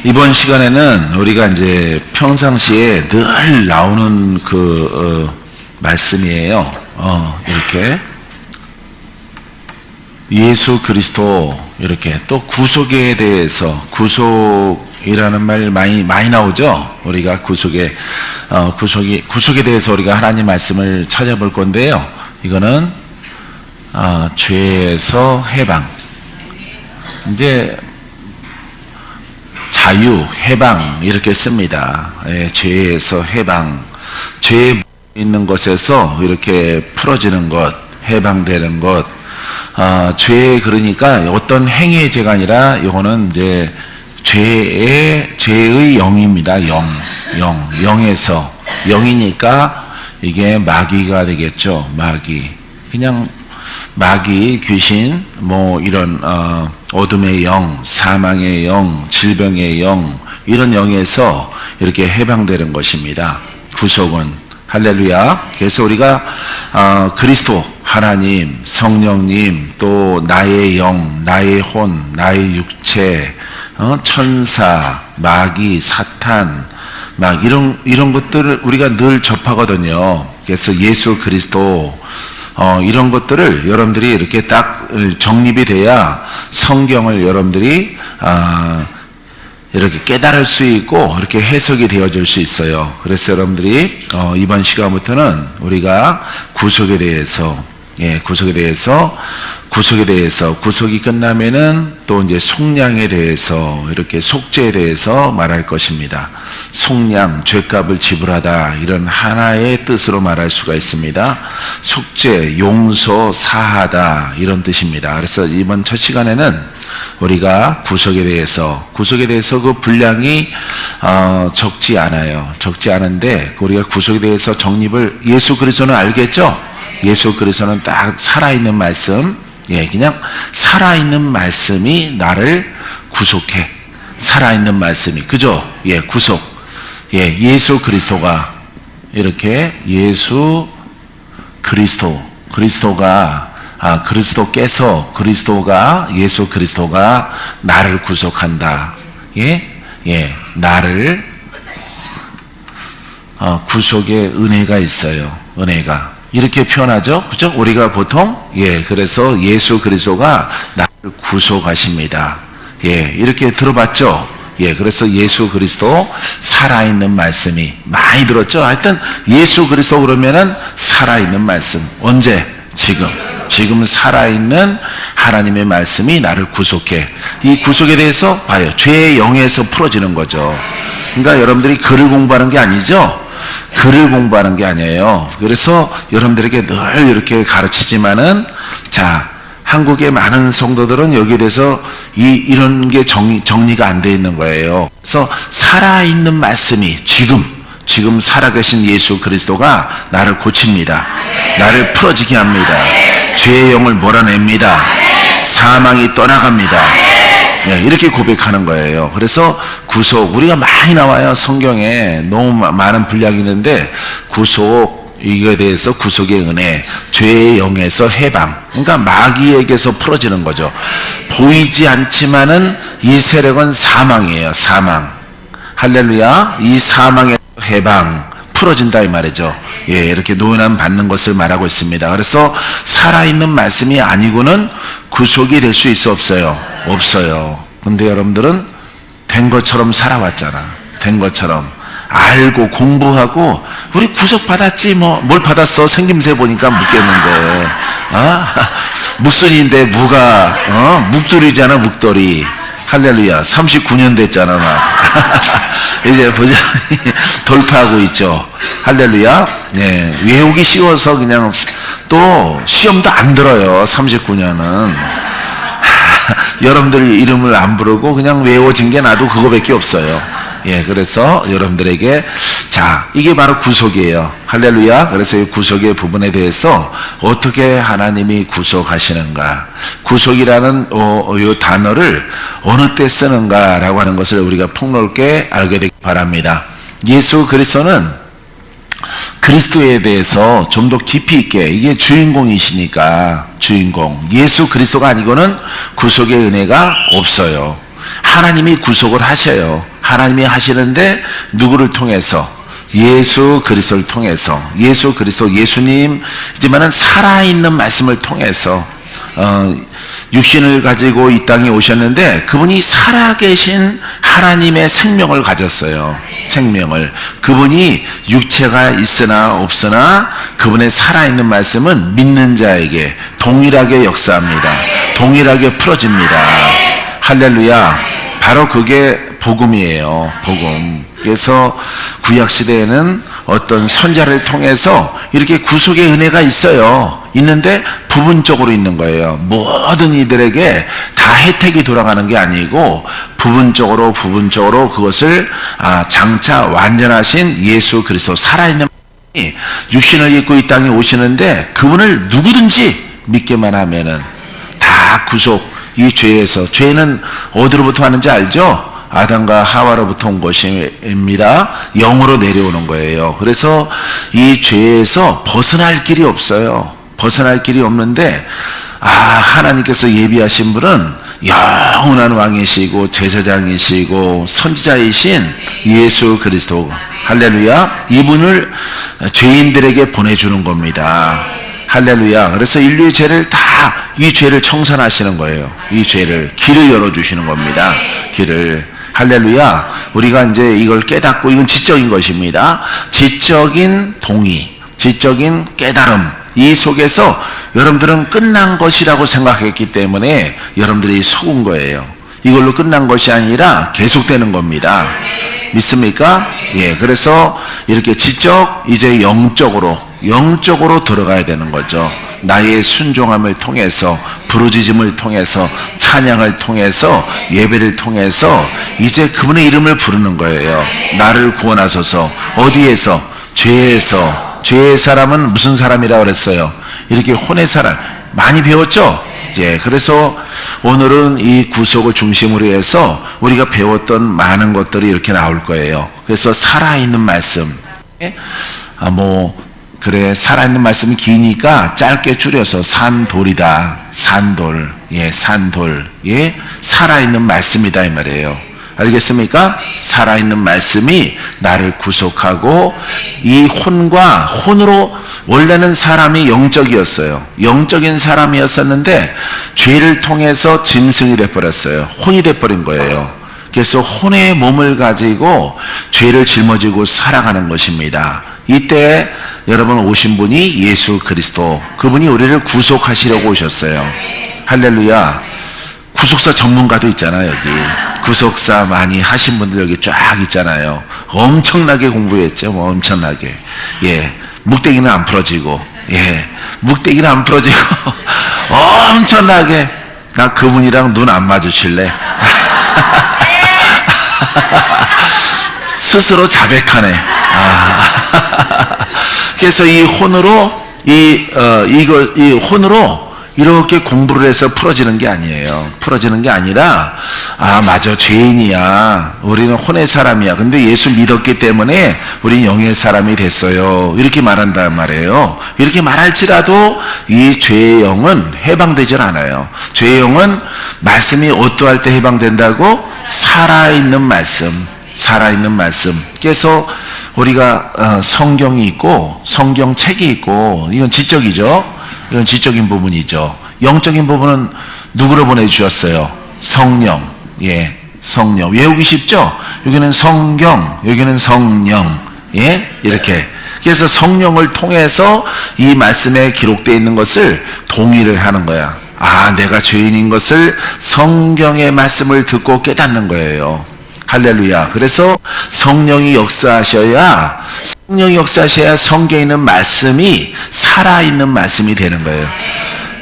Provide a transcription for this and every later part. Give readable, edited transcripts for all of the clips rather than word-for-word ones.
이번 시간에는 우리가 이제 평상시에 늘 나오는 말씀이에요. 이렇게 예수 그리스도, 이렇게 또 구속에 대해서, 구속이라는 말 많이 나오죠. 우리가 구속에 대해서 우리가 하나님 말씀을 찾아볼 건데요. 이거는 죄에서 해방, 이제 자유, 해방 이렇게 씁니다. 죄에서 해방, 죄에 있는 것에서 이렇게 풀어지는 것, 해방되는 것. 죄, 그러니까 어떤 행위의 죄가 아니라 이거는 이제 죄의 영입니다. 영에서, 영이니까 이게 마귀가 되겠죠. 마귀, 그냥 마귀, 귀신, 이런 어둠의 영, 사망의 영, 질병의 영, 이런 영에서 이렇게 해방되는 것입니다. 구속은. 할렐루야. 그래서 우리가 그리스도, 하나님, 성령님, 또 나의 영, 나의 혼, 나의 육체, 천사, 마귀, 사탄, 막 이런 것들을 우리가 늘 접하거든요. 그래서 예수 그리스도, 이런 것들을 여러분들이 이렇게 딱 정립이 돼야 성경을 여러분들이 이렇게 깨달을 수 있고 이렇게 해석이 되어질 수 있어요. 그래서 여러분들이 이번 시간부터는 우리가 구속에 대해서, 구속이 끝나면은 또 이제 속량에 대해서, 이렇게 속죄에 대해서 말할 것입니다. 속량, 죄값을 지불하다, 이런 하나의 뜻으로 말할 수가 있습니다. 속죄, 용서, 사하다, 이런 뜻입니다. 그래서 이번 첫 시간에는 우리가 구속에 대해서 그 분량이 적지 않아요. 적지 않은데 우리가 구속에 대해서 정립을, 예수 그리스도는 알겠죠? 예수 그리스도는 딱 살아있는 말씀, 그냥 살아있는 말씀이 나를 구속해. 살아있는 말씀이, 그죠? 구속. 예수 그리스도가, 이렇게 예수 그리스도가, 예수 그리스도가 나를 구속한다. 나를, 구속의 은혜가 있어요. 은혜가. 이렇게 표현하죠. 그죠? 우리가 보통, 그래서 예수 그리스도가 나를 구속하십니다. 이렇게 들어봤죠? 그래서 예수 그리스도, 살아있는 말씀이 많이 들었죠? 하여튼, 예수 그리스도 그러면은 살아있는 말씀. 언제? 지금 살아있는 하나님의 말씀이 나를 구속해. 이 구속에 대해서 봐요. 죄의 영에서 풀어지는 거죠. 그러니까 여러분들이 글을 공부하는 게 아니죠? 글을 공부하는 게 아니에요. 그래서 여러분들에게 늘 이렇게 가르치지만은, 자, 한국의 많은 성도들은 여기에 대해서 이런 게 정리가 안 돼 있는 거예요. 그래서 살아있는 말씀이 지금 살아계신 예수 그리스도가 나를 고칩니다. 나를 풀어지게 합니다. 죄의 영을 몰아냅니다. 사망이 떠나갑니다. 이렇게 고백하는 거예요. 그래서 구속, 우리가 많이 나와요. 성경에 너무 많은 분량이 있는데, 구속, 이거에 대해서 구속의 은혜, 죄의 영에서 해방, 그러니까 마귀에게서 풀어지는 거죠. 보이지 않지만은 이 세력은 사망이에요. 사망. 할렐루야. 이 사망의 해방, 풀어진다 이 말이죠. 이렇게 노연함 받는 것을 말하고 있습니다. 그래서 살아있는 말씀이 아니고는 구속이 될 수 있어, 없어요? 없어요. 근데 여러분들은 된 것처럼 살아왔잖아. 된 것처럼 알고 공부하고, 우리 구속 받았지, 뭘 받았어? 생김새 보니까 묻겠는데, 묵순이인데 무가 묵돌이잖아. 묵돌이. 할렐루야. 39년 됐잖아, 나. 이제 보자. 돌파하고 있죠. 할렐루야. 외우기 쉬워서 그냥 또 시험도 안 들어요. 39년은. 여러분들 이름을 안 부르고 그냥 외워진 게 나도 그거밖에 없어요. 그래서 여러분들에게, 자, 이게 바로 구속이에요. 할렐루야. 그래서 이 구속의 부분에 대해서 어떻게 하나님이 구속하시는가, 구속이라는 이 단어를 어느 때 쓰는가라고 하는 것을 우리가 폭넓게 알게 되기 바랍니다. 예수 그리스도는 그리스도에 대해서 좀 더 깊이 있게, 이게 주인공이시니까, 주인공. 예수 그리스도가 아니고는 구속의 은혜가 없어요. 하나님이 구속을 하셔요. 하나님이 하시는데 누구를 통해서? 예수 그리스도를 통해서. 예수 그리스도 예수님이지만은 살아있는 말씀을 통해서 육신을 가지고 이 땅에 오셨는데 그분이 살아계신 하나님의 생명을 가졌어요. 생명을. 그분이 육체가 있으나 없으나 그분의 살아있는 말씀은 믿는 자에게 동일하게 역사합니다. 동일하게 풀어집니다. 할렐루야. 바로 그게 복음이에요. 복음. 그래서 구약시대에는 어떤 선자를 통해서 이렇게 구속의 은혜가 있는데 부분적으로 있는 거예요. 모든 이들에게 다 혜택이 돌아가는 게 아니고 부분적으로 그것을 장차 완전하신 예수 그리스도 살아있는 분이 육신을 입고 이 땅에 오시는데 그분을 누구든지 믿기만 하면은 다 구속, 이 죄에서. 죄는 어디로부터 하는지 알죠? 아담과 하와로부터 온 것입니다. 영으로 내려오는 거예요. 그래서 이 죄에서 벗어날 길이 없어요. 벗어날 길이 없는데 하나님께서 예비하신 분은 영원한 왕이시고 제사장이시고 선지자이신 예수 그리스도, 할렐루야, 이분을 죄인들에게 보내주는 겁니다. 할렐루야. 그래서 인류의 죄를 다 이 죄를 청산하시는 거예요. 이 죄를, 길을 열어주시는 겁니다. 길을. 할렐루야. 우리가 이제 이걸 깨닫고, 이건 지적인 것입니다. 지적인 동의, 지적인 깨달음, 이 속에서 여러분들은 끝난 것이라고 생각했기 때문에 여러분들이 속은 거예요. 이걸로 끝난 것이 아니라 계속되는 겁니다. 믿습니까? 예. 그래서 이렇게 지적, 이제 영적으로 들어가야 되는 거죠. 나의 순종함을 통해서, 부르짖음을 통해서, 찬양을 통해서, 예배를 통해서 이제 그분의 이름을 부르는 거예요. 나를 구원하소서. 어디에서? 죄에서. 죄의 사람은 무슨 사람이라고 그랬어요? 이렇게 혼의 사람. 많이 배웠죠? 예. 그래서 오늘은 이 구속을 중심으로 해서 우리가 배웠던 많은 것들이 이렇게 나올 거예요. 그래서 살아있는 말씀. 그래, 살아있는 말씀이 기니까 짧게 줄여서 산돌이다. 산돌. 예, 산돌. 예, 살아있는 말씀이다 이 말이에요. 알겠습니까? 살아있는 말씀이 나를 구속하고, 이 혼으로, 원래는 사람이 영적이었어요. 영적인 사람이었었는데 죄를 통해서 짐승이 돼버렸어요. 혼이 돼버린 거예요. 그래서 혼의 몸을 가지고 죄를 짊어지고 살아가는 것입니다. 이때 여러분 오신 분이 예수 그리스도, 그분이 우리를 구속하시려고 오셨어요. 할렐루야. 구속사 전문가도 있잖아요. 여기 구속사 많이 하신 분들 여기 쫙 있잖아요. 엄청나게 공부했죠. 엄청나게. 예, 묵대기는 안 풀어지고, 예, 묵대기는 안 풀어지고 엄청나게. 나 그분이랑 눈 안 마주칠래. 스스로 자백하네. 그래서 이 혼으로 이렇게 공부를 해서 풀어지는 게 아니에요. 풀어지는 게 아니라, 맞아, 죄인이야. 우리는 혼의 사람이야. 근데 예수 믿었기 때문에 우리는 영의 사람이 됐어요. 이렇게 말한단 말이에요. 이렇게 말할지라도 이 죄의 영은 해방되질 않아요. 죄의 영은 말씀이 어떠할 때 해방된다고? 살아있는 말씀. 살아있는 말씀. 그래서 우리가 성경이 있고 성경책이 있고, 이건 지적이죠. 이건 지적인 부분이죠. 영적인 부분은 누구로 보내주셨어요? 성령. 예, 성령. 외우기 쉽죠? 여기는 성경, 여기는 성령. 예, 이렇게. 그래서 성령을 통해서 이 말씀에 기록되어 있는 것을 동의를 하는 거야. 내가 죄인인 것을 성경의 말씀을 듣고 깨닫는 거예요. 할렐루야. 그래서 성령이 역사하셔야 성경에 있는 말씀이 살아있는 말씀이 되는 거예요.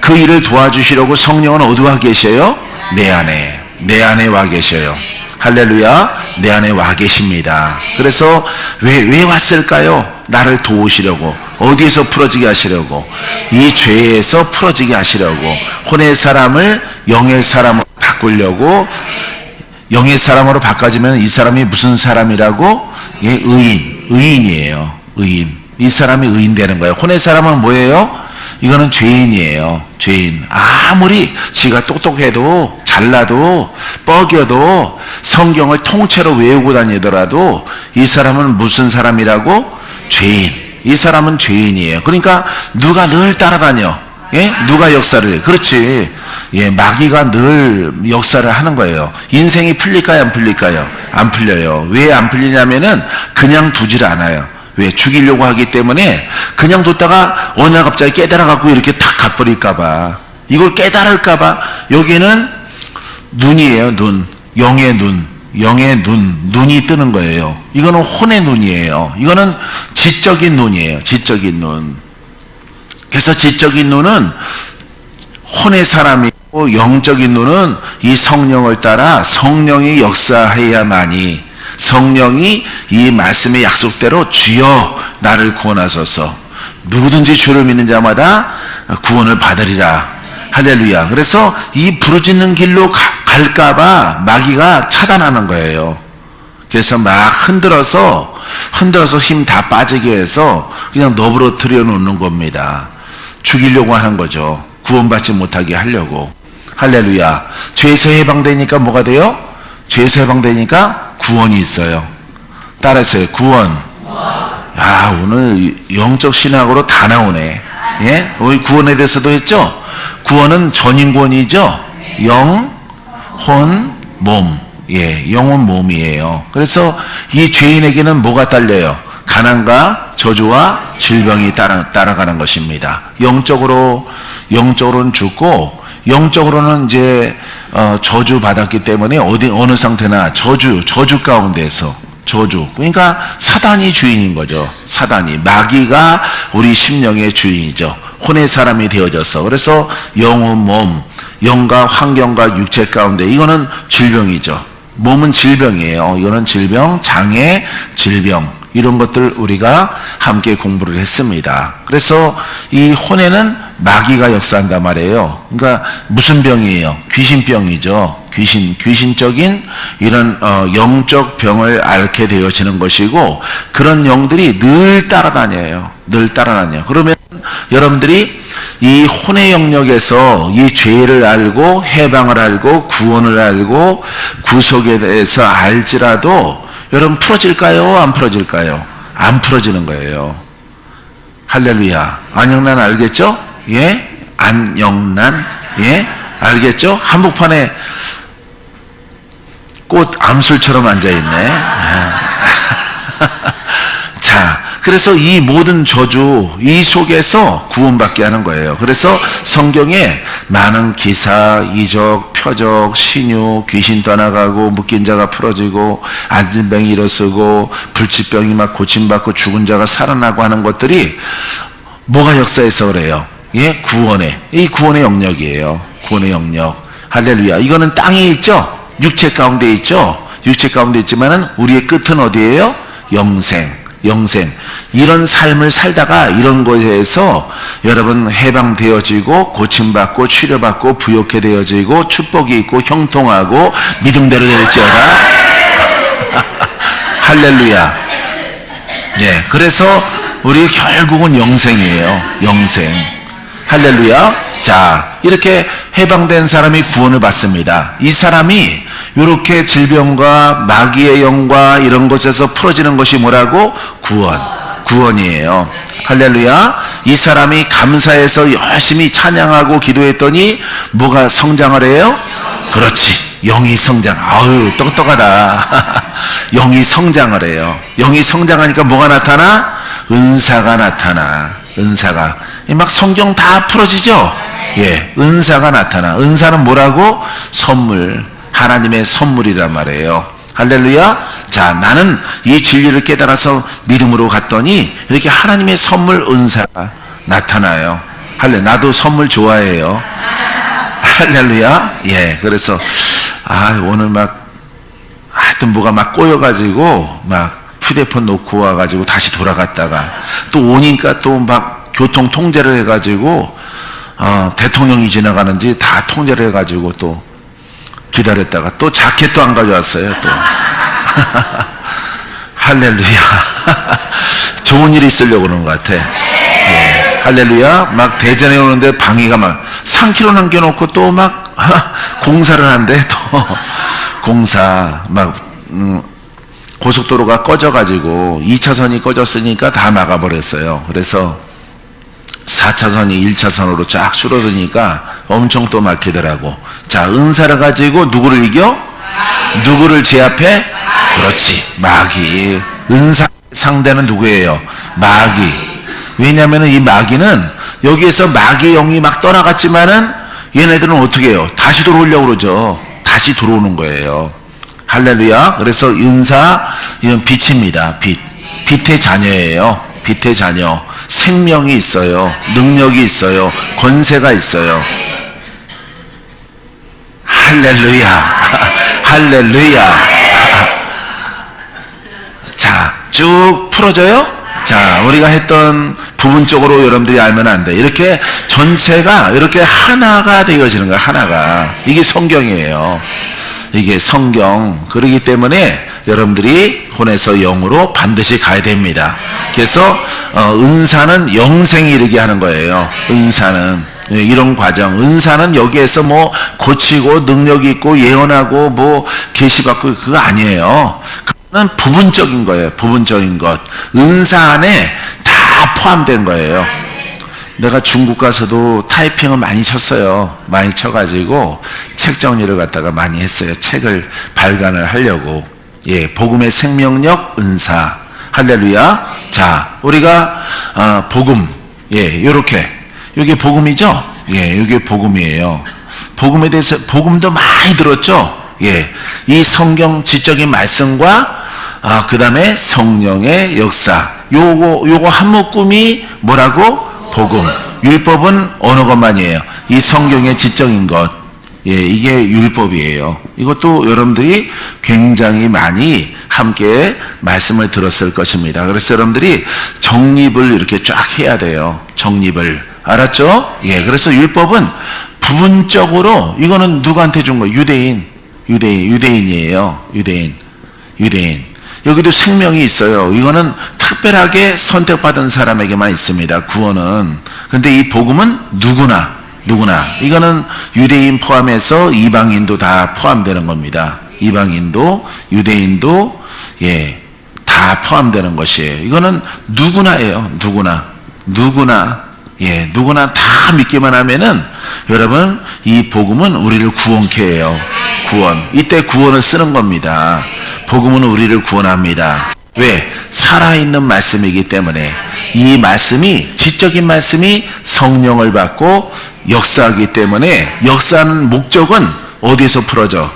그 일을 도와주시려고 성령은 어디 와 계셔요? 내 안에 와 계셔요. 할렐루야. 내 안에 와 계십니다. 그래서 왜 왔을까요? 나를 도우시려고. 어디에서 풀어지게 하시려고? 이 죄에서 풀어지게 하시려고. 혼의 사람을 영의 사람으로 바꾸려고. 영의 사람으로 바꿔지면 이 사람이 무슨 사람이라고? 예, 의인이에요. 의인. 이 사람이 의인 되는 거예요. 혼의 사람은 뭐예요? 이거는 죄인이에요. 죄인. 아무리 지가 똑똑해도 잘나도 뻐겨도 성경을 통째로 외우고 다니더라도 이 사람은 무슨 사람이라고? 죄인. 이 사람은 죄인이에요. 그러니까 누가 늘 따라다녀. 예? 누가 역사를 해. 그렇지. 예, 마귀가 늘 역사를 하는 거예요. 인생이 풀릴까요? 안 풀릴까요? 안 풀려요. 왜 안 풀리냐면은 그냥 두질 않아요. 왜? 죽이려고 하기 때문에 그냥 뒀다가 어느 날 갑자기 깨달아갖고 이렇게 탁 가버릴까봐. 이걸 깨달을까봐. 여기는 눈이에요. 눈. 영의 눈. 영의 눈. 눈이 뜨는 거예요. 이거는 혼의 눈이에요. 이거는 지적인 눈이에요. 지적인 눈. 그래서 지적인 눈은 혼의 사람이고 영적인 눈은 이 성령을 따라 성령이 역사해야만이 성령이 이 말씀의 약속대로 주여 나를 구원하소서 누구든지 주를 믿는 자마다 구원을 받으리라. 할렐루야. 그래서 이 부르짖는 길로 갈까봐 마귀가 차단하는 거예요. 그래서 막 흔들어서 힘 다 빠지게 해서 그냥 너부러뜨려 놓는 겁니다. 죽이려고 하는 거죠. 구원받지 못하게 하려고. 할렐루야. 죄에서 해방되니까 뭐가 돼요? 죄에서 해방되니까 구원이 있어요. 따라서요. 구원. 야, 오늘 영적 신학으로 다 나오네. 예? 우리 구원에 대해서도 했죠? 구원은 전인권이죠? 영, 혼, 몸. 예, 영혼 몸이에요. 그래서 이 죄인에게는 뭐가 딸려요? 가난과 저주와 질병이 따라가는 것입니다. 영적으로는 죽고, 영적으로는 이제, 저주 받았기 때문에 어느 상태나 저주 가운데서 저주. 그러니까 사단이 주인인 거죠. 사단이. 마귀가 우리 심령의 주인이죠. 혼의 사람이 되어져서. 그래서 영혼, 몸, 영과 환경과 육체 가운데 이거는 질병이죠. 몸은 질병이에요. 이거는 질병, 장애, 질병. 이런 것들 우리가 함께 공부를 했습니다. 그래서 이 혼에는 마귀가 역사한단 말이에요. 그러니까 무슨 병이에요? 귀신병이죠. 귀신적인 이런 영적 병을 앓게 되어지는 것이고 그런 영들이 늘 따라다녀요. 늘 따라다녀요. 그러면 여러분들이 이 혼의 영역에서 이 죄를 알고 해방을 알고 구원을 알고 구속에 대해서 알지라도 여러분 풀어질까요? 안 풀어질까요? 안 풀어지는 거예요. 할렐루야. 안영란 알겠죠? 예? 안영란. 예? 알겠죠? 한복판에 꽃 암술처럼 앉아있네. 자, 그래서 이 모든 저주, 이 속에서 구원받게 하는 거예요. 그래서 성경에 많은 기사, 이적, 표적, 신유, 귀신 떠나가고, 묶인 자가 풀어지고, 앉은 병이 일어서고, 불치병이 막 고침받고, 죽은 자가 살아나고 하는 것들이 뭐가 역사해서 그래요? 예? 이 구원의 영역이에요. 구원의 영역. 할렐루야. 이거는 땅에 있죠? 육체 가운데 있죠? 육체 가운데 있지만은 우리의 끝은 어디예요? 영생. 이런 삶을 살다가 이런 것에서 여러분 해방되어지고 고침받고 치료받고 부욕해 되어지고 축복이 있고 형통하고 믿음대로 될지어다. 할렐루야. 예, 그래서 우리 결국은 영생이에요. 영생. 할렐루야. 자, 이렇게 해방된 사람이 구원을 받습니다. 이 사람이 이렇게 질병과 마귀의 영과 이런 것에서 풀어지는 것이 뭐라고? 구원이에요. 할렐루야. 이 사람이 감사해서 열심히 찬양하고 기도했더니 뭐가 성장을 해요? 그렇지. 영이 성장. 아유, 똑똑하다. 영이 성장을 해요. 영이 성장하니까 뭐가 나타나? 은사가 나타나. 은사가. 막 성경 다 풀어지죠? 예, 은사가 나타나. 은사는 뭐라고? 선물. 하나님의 선물이란 말이에요. 할렐루야. 자, 나는 이 진리를 깨달아서 믿음으로 갔더니 이렇게 하나님의 선물 은사가 나타나요. 나도 선물 좋아해요. 할렐루야. 예, 그래서 오늘 막 하여튼 뭐가 막 꼬여가지고 막 휴대폰 놓고 와가지고 다시 돌아갔다가 또 오니까 또 막 교통 통제를 해가지고 대통령이 지나가는지 다 통제를 해가지고 또 기다렸다가 또 자켓도 안 가져왔어요. 또 할렐루야. 좋은 일이 있으려고 그러는 것 같아. 예. 할렐루야. 막 대전에 오는데 방위가 막 3km 남겨놓고 또 막 공사를 한대 또 공사 막 고속도로가 꺼져가지고 2차선이 꺼졌으니까 다 막아버렸어요. 그래서 4차선이 1차선으로 쫙 줄어드니까 엄청 또 막히더라고. 자, 은사를 가지고 누구를 이겨? 누구를 제압해? 그렇지, 마귀. 은사 상대는 누구예요? 마귀. 왜냐하면 이 마귀는 여기에서 마귀 영이 막 떠나갔지만은 얘네들은 어떻게 해요? 다시 들어오려고 그러죠. 다시 들어오는 거예요. 할렐루야. 그래서 은사, 이건 빛입니다. 빛의 자녀예요. 빛의 자녀. 생명이 있어요. 능력이 있어요. 권세가 있어요. 할렐루야. 할렐루야. 자, 쭉 풀어져요? 자, 우리가 했던 부분적으로 여러분들이 알면 안 돼. 이렇게 전체가 이렇게 하나가 되어지는 거야. 하나가. 이게 성경이에요. 이게 성경. 그렇기 때문에 여러분들이 혼에서 영으로 반드시 가야 됩니다. 그래서 은사는 영생에 이르게 하는 거예요. 은사는 이런 과정. 은사는 여기에서 뭐 고치고 능력 있고 예언하고 뭐 계시받고 그거 아니에요. 그거는 부분적인 거예요. 부분적인 것. 은사 안에 다 포함된 거예요. 내가 중국 가서도 타이핑을 많이 쳤어요. 많이 쳐가지고 책 정리를 갖다가 많이 했어요. 책을 발간을 하려고. 예, 복음의 생명력 은사. 할렐루야. 자, 우리가 복음. 예, 요렇게. 이게 복음이죠? 예, 이게 복음이에요. 복음에 대해서 복음도 많이 들었죠? 예, 이 성경 지적인 말씀과 그 다음에 성령의 역사. 요거 한 묶음이 뭐라고? 복음. 율법은 어느 것만이에요? 이 성경의 지적인 것. 예, 이게 율법이에요. 이것도 여러분들이 굉장히 많이 함께 말씀을 들었을 것입니다. 그래서 여러분들이 정립을 이렇게 쫙 해야 돼요. 정립을. 알았죠? 예, 그래서 율법은 부분적으로 이거는 누구한테 준 거예요? 유대인이에요. 유대인. 여기도 생명이 있어요. 이거는 특별하게 선택받은 사람에게만 있습니다. 구원은. 근데 이 복음은 누구나. 이거는 유대인 포함해서 이방인도 다 포함되는 겁니다. 이방인도, 유대인도, 예, 다 포함되는 것이에요. 이거는 누구나예요. 누구나. 예, 누구나 다 믿기만 하면은 여러분 이 복음은 우리를 구원케 해요. 구원. 이때 구원을 쓰는 겁니다. 복음은 우리를 구원합니다. 왜? 살아있는 말씀이기 때문에. 이 말씀이 지적인 말씀이 성령을 받고 역사하기 때문에 역사하는 목적은 어디서 풀어져?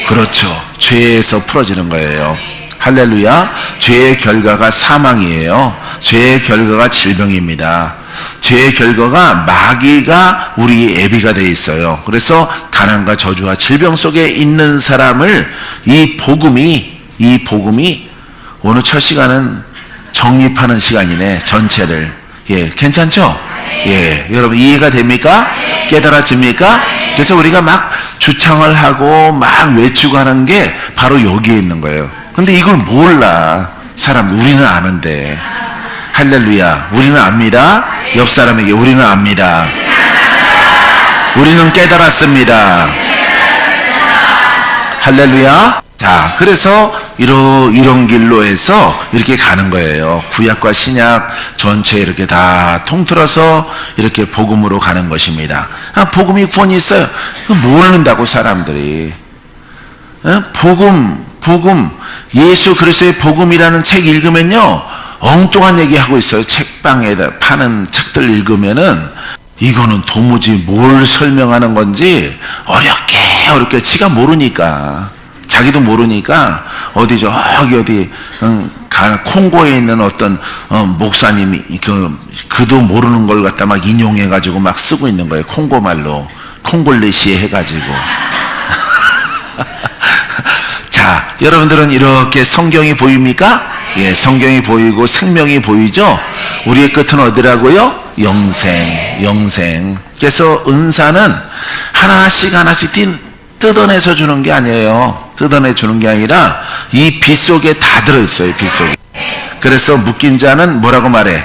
그렇죠. 죄에서 풀어지는 거예요. 할렐루야. 죄의 결과가 사망이에요. 죄의 결과가 질병입니다. 죄의 결과가 마귀가 우리 애비가 되어 있어요. 그래서 가난과 저주와 질병 속에 있는 사람을 이 복음이 오늘 첫 시간은 정립하는 시간이네. 전체를. 예, 괜찮죠? 예, 여러분 이해가 됩니까? 깨달아집니까? 그래서 우리가 막 주창을 하고 막 외치고 하는 게 바로 여기에 있는 거예요. 근데 이걸 몰라. 우리는 아는데. 할렐루야. 우리는 압니다. 옆 사람에게 우리는 압니다. 우리는 깨달았습니다. 할렐루야. 자, 그래서 이런 길로 해서 이렇게 가는 거예요. 구약과 신약 전체 이렇게 다 통틀어서 이렇게 복음으로 가는 것입니다. 복음이 구원이 있어요. 모른다고 사람들이. 복음, 예수 그리스도의 복음이라는 책 읽으면요, 엉뚱한 얘기하고 있어요. 책방에다 파는 책들 읽으면은 이거는 도무지 뭘 설명하는 건지 어렵게 지가 모르니까. 자기도 모르니까 어디 콩고에 있는 어떤 목사님이 그도 모르는 걸 갖다 막 인용해 가지고 막 쓰고 있는 거예요. 콩고 말로 콩골레시에 해가지고. 자, 여러분들은 이렇게 성경이 보입니까? 예, 성경이 보이고 생명이 보이죠? 우리의 끝은 어디라고요? 영생. 그래서 은사는 하나씩 뜯어내서 주는 게 아니에요. 뜯어내 주는 게 아니라 이 빛 속에 다 들어있어요. 빛 속에. 그래서 묶인 자는 뭐라고 말해?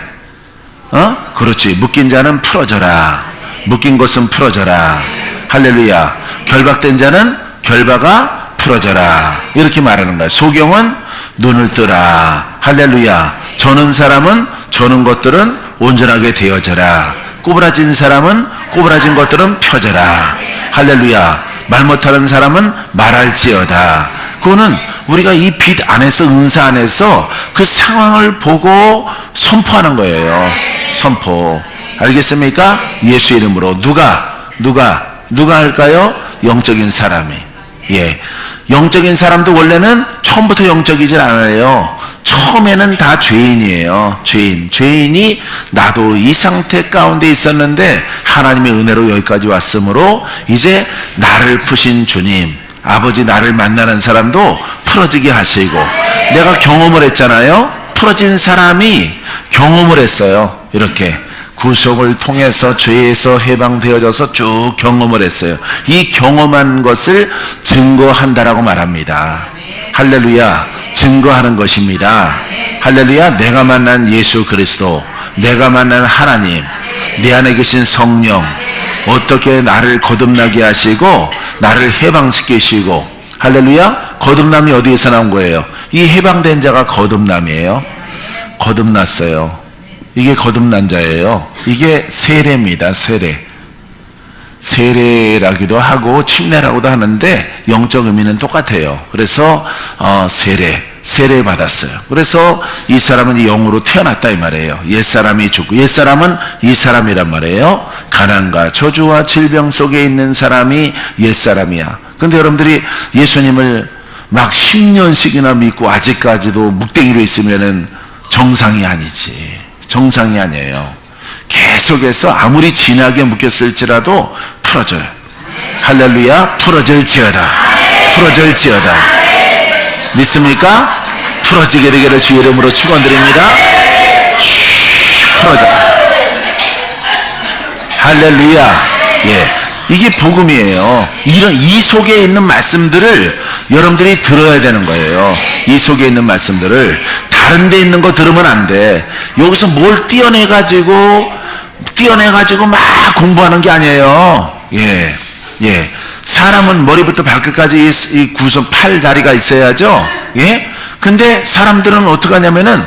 그렇지. 묶인 자는 풀어져라. 묶인 것은 풀어져라. 할렐루야. 결박된 자는 결박아 풀어져라. 이렇게 말하는 거예요. 소경은 눈을 뜨라. 할렐루야. 저는 사람은 저는 것들은 온전하게 되어져라. 꼬부라진 사람은 꼬부라진 것들은 펴져라. 할렐루야. 말 못하는 사람은 말할지어다. 그거는 우리가 이 빛 안에서, 은사 안에서 그 상황을 보고 선포하는 거예요. 선포. 알겠습니까? 예수 이름으로. 누가 할까요? 영적인 사람이. 예. 영적인 사람도 원래는 처음부터 영적이질 않아요. 처음에는 다 죄인이에요. 죄인이 나도 이 상태 가운데 있었는데 하나님의 은혜로 여기까지 왔으므로 이제 나를 푸신 주님, 아버지 나를 만나는 사람도 풀어지게 하시고, 내가 경험을 했잖아요. 풀어진 사람이 경험을 했어요. 이렇게 구속을 통해서 죄에서 해방되어져서 쭉 경험을 했어요. 이 경험한 것을 증거한다라고 말합니다. 할렐루야. 증거하는 것입니다. 할렐루야. 내가 만난 예수 그리스도, 내가 만난 하나님, 내 안에 계신 성령, 어떻게 나를 거듭나게 하시고 나를 해방시키시고. 할렐루야. 거듭남이 어디에서 나온 거예요? 이 해방된 자가 거듭남이에요. 거듭났어요. 이게 거듭난 자예요. 이게 세례입니다. 세례라기도 하고 침례라고도 하는데 영적 의미는 똑같아요. 그래서 세례 받았어요. 그래서 이 사람은 영으로 태어났다 이 말이에요. 옛사람이 죽고, 옛사람은 이 사람이란 말이에요. 가난과 저주와 질병 속에 있는 사람이 옛사람이야. 근데 여러분들이 예수님을 막 10년씩이나 믿고 아직까지도 묵댕이로 있으면은 정상이 아니지. 정상이 아니에요. 계속해서 아무리 진하게 묶였을지라도 풀어져요. 할렐루야. 풀어질지어다. 믿습니까? 풀어지게 되기를 주의 이름으로 축원드립니다. 풀어져. 할렐루야. 예. 이게 복음이에요. 이 속에 있는 말씀들을 여러분들이 들어야 되는 거예요. 이 속에 있는 말씀들을. 다른 데 있는 거 들으면 안 돼. 여기서 뭘 띄어내가지고 막 공부하는 게 아니에요. 예. 사람은 머리부터 발끝까지 이 구성, 팔, 다리가 있어야죠. 예? 근데 사람들은 어떻게 하냐면은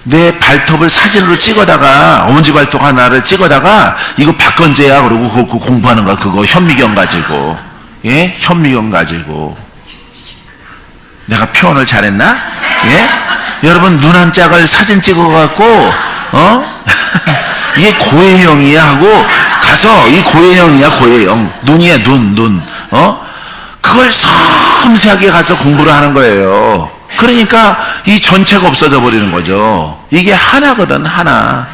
내 발톱을 사진으로 찍어다가, 엄지 발톱 하나를 찍어다가 이거 박건재야 그러고 그거 공부하는 거야. 그거 현미경 가지고. 예? 현미경 가지고. 내가 표현을 잘했나? 예? 여러분 눈 한 짝을 사진 찍어갖고 이게 고해형이야 하고 가서, 이 고해형이야, 고해형. 눈이야, 눈. 그걸 섬세하게 가서 공부를 하는 거예요. 그러니까 이 전체가 없어져 버리는 거죠. 이게 하나거든, 하나.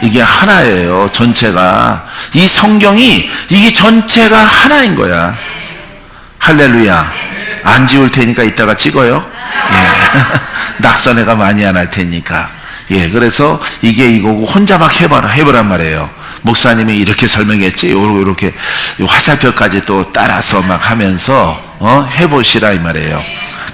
이게 하나예요, 전체가. 이 성경이, 이게 전체가 하나인 거야. 할렐루야. 안 지울 테니까 이따가 찍어요. 예. 낙선회가 많이 안 할 테니까. 예, 그래서 이게 이거고 혼자 막 해보란 말이에요. 목사님이 이렇게 설명했지, 요렇게 화살표까지 또 따라서 막 하면서 해보시라 이 말이에요.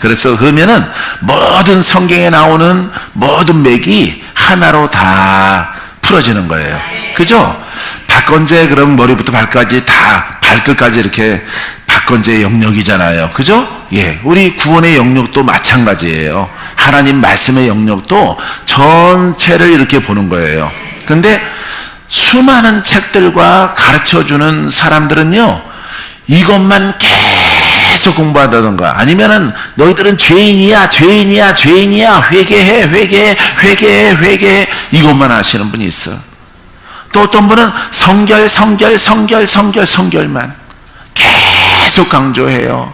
그래서 그러면은 모든 성경에 나오는 모든 맥이 하나로 다 풀어지는 거예요. 그죠? 박건재 그럼 머리부터 발까지 다, 발끝까지 이렇게 박건재의 영역이잖아요. 그죠? 예, 우리 구원의 영역도 마찬가지예요. 하나님 말씀의 영역도 전체를 이렇게 보는 거예요. 근데 수많은 책들과 가르쳐주는 사람들은요, 이것만 계속 공부한다던가, 아니면은 너희들은 죄인이야, 회개해, 이것만 하시는 분이 있어. 또 어떤 분은 성결만 계속 강조해요.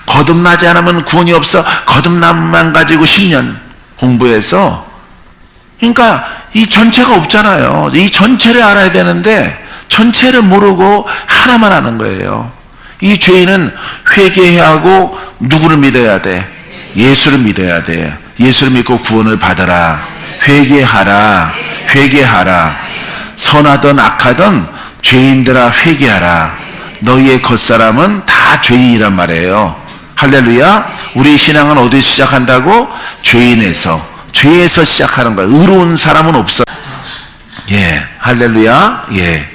거듭나지 않으면 구원이 없어. 거듭남만 가지고 10년 공부해서, 그러니까 이 전체가 없잖아요. 이 전체를 알아야 되는데 전체를 모르고 하나만 하는 거예요. 이 죄인은 회개해야 하고 누구를 믿어야 돼? 예수를 믿어야 돼. 예수를 믿고 구원을 받아라. 회개하라. 선하든 악하든 죄인들아 회개하라. 너희의 겉사람은 다 죄인이란 말이에요. 할렐루야. 우리 신앙은 어디서 시작한다고? 죄에서 시작하는 거예요. 의로운 사람은 없어. 예, 할렐루야. 예.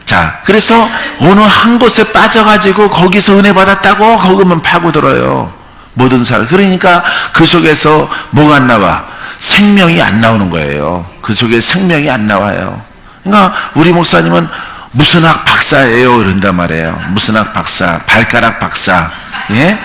자, 그래서 어느 한 곳에 빠져가지고 거기서 은혜 받았다고 거기만 파고들어요. 모든 사람. 그러니까 그 속에서 뭐가 안 나와? 생명이 안 나오는 거예요. 그 속에 생명이 안 나와요. 그러니까 우리 목사님은 무슨 학 박사예요. 이런단 말이에요. 무슨 학 박사, 발가락 박사. 예?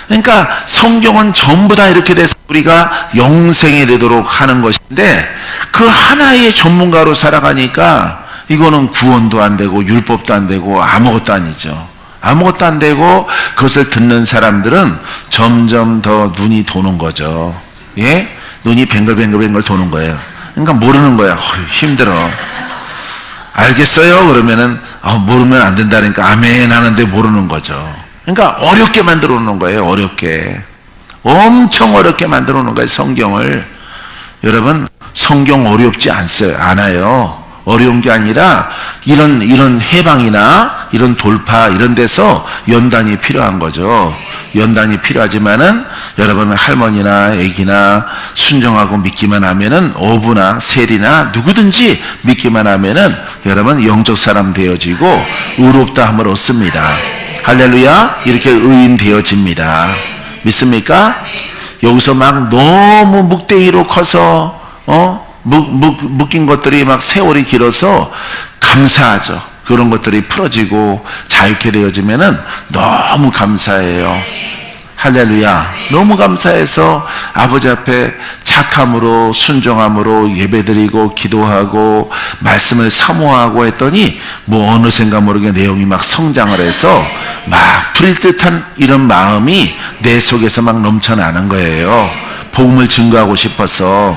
그러니까 성경은 전부 다 이렇게 돼서 우리가 영생에 이르도록 하는 것인데 그 하나의 전문가로 살아가니까 이거는 구원도 안 되고 율법도 안 되고 아무것도 아니죠. 아무것도 안 되고 그것을 듣는 사람들은 점점 더 눈이 도는 거죠. 예? 눈이 뱅글뱅글뱅글 도는 거예요. 그러니까 모르는 거야. 힘들어. 알겠어요? 그러면은 모르면 안 된다니까 아멘 하는데 모르는 거죠. 그러니까 어렵게 만들어 놓는 거예요. 어렵게. 엄청 어렵게 만들어 놓는 거예요. 성경을. 여러분, 성경 어렵지 않아요. 어려운 게 아니라 이런 해방이나 이런 돌파 이런 데서 연단이 필요한 거죠. 연단이 필요하지만은 여러분 할머니나 애기나 순종하고 믿기만 하면은 어부나 세리나 누구든지 믿기만 하면은 여러분 영적 사람 되어지고 의롭다 함을 얻습니다. 할렐루야. 이렇게 의인 되어집니다. 믿습니까? 여기서 막 너무 묵대기로 커서 묶인 것들이 막 세월이 길어서 감사하죠. 그런 것들이 풀어지고 자유케 되어지면은 너무 감사해요. 할렐루야. 너무 감사해서 아버지 앞에 착함으로 순종함으로 예배드리고 기도하고 말씀을 사모하고 했더니 뭐 어느샌가 모르게 내용이 막 성장을 해서 막 풀릴 듯한 이런 마음이 내 속에서 막 넘쳐나는 거예요. 복음을 증거하고 싶어서.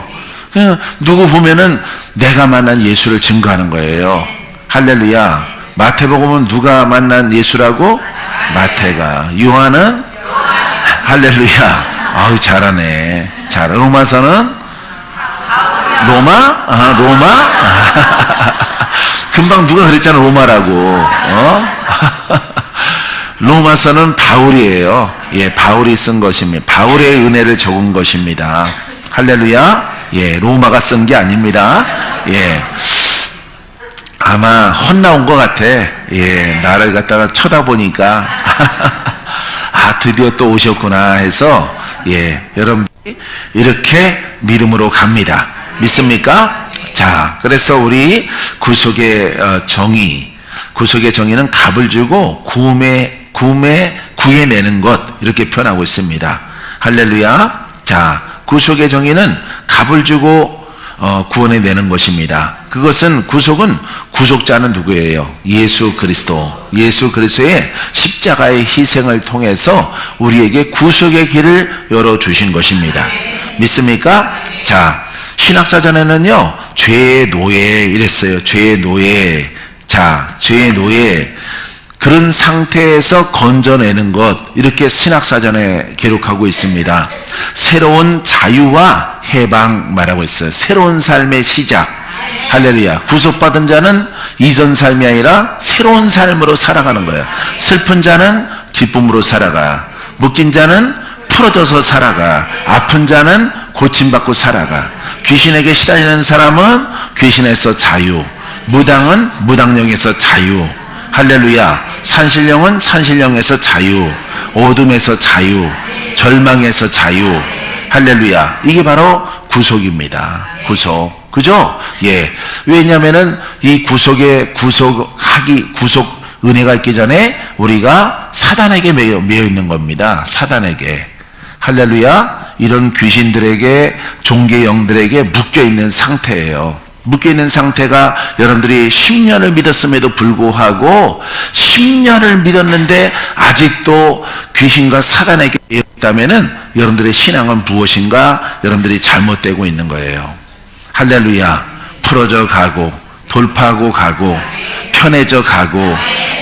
그냥 누구 보면은 내가 만난 예수를 증거하는 거예요. 할렐루야. 마태복음은 누가 만난 예수라고? 마태가. 요한은? 할렐루야. 아우 잘하네. 자, 로마서는? 로마? 로마? 금방 누가 그랬잖아 로마라고. 로마서는 바울이에요. 예, 바울이 쓴 것입니다. 바울의 은혜를 적은 것입니다. 할렐루야. 예, 로마가 쓴 게 아닙니다. 예, 아마 헛나온 것 같아. 예, 나를 갖다가 쳐다보니까 드디어 또 오셨구나 해서 예, 여러분들이 이렇게 믿음으로 갑니다. 믿습니까? 자, 그래서 우리 구속의 정의는 값을 주고 구해내는 것 이렇게 표현하고 있습니다. 할렐루야. 자, 구속의 정의는 값을 주고 구원해내는 것입니다. 그것은 구속은 구속자는 누구예요? 예수 그리스도. 예수 그리스도의 십자가의 희생을 통해서 우리에게 구속의 길을 열어주신 것입니다. 믿습니까? 자, 신학사전에는요 죄의 노예 이랬어요. 죄의 노예. 자, 죄의 노예. 그런 상태에서 건져내는 것 이렇게 신학사전에 기록하고 있습니다. 새로운 자유와 해방 말하고 있어요. 새로운 삶의 시작. 할렐루야. 구속받은 자는 이전 삶이 아니라 새로운 삶으로 살아가는 거예요. 슬픈 자는 기쁨으로 살아가. 묶인 자는 풀어져서 살아가. 아픈 자는 고침받고 살아가. 귀신에게 시달리는 사람은 귀신에서 자유. 무당은 무당령에서 자유. 할렐루야. 산신령은 산신령에서 자유. 어둠에서 자유. 절망에서 자유. 할렐루야. 이게 바로 구속입니다. 구속. 그죠? 예. 왜냐면은 이 구속 은혜가 있기 전에 우리가 사단에게 매여 있는 겁니다. 사단에게. 할렐루야. 이런 귀신들에게, 종교 영들에게 묶여 있는 상태예요. 묶여있는 상태가 여러분들이 10년을 믿었음에도 불구하고 10년을 믿었는데 아직도 귀신과 사단에게 있다면은 여러분들의 신앙은 무엇인가? 여러분들이 잘못되고 있는 거예요. 할렐루야. 풀어져 가고 돌파하고 가고 편해져 가고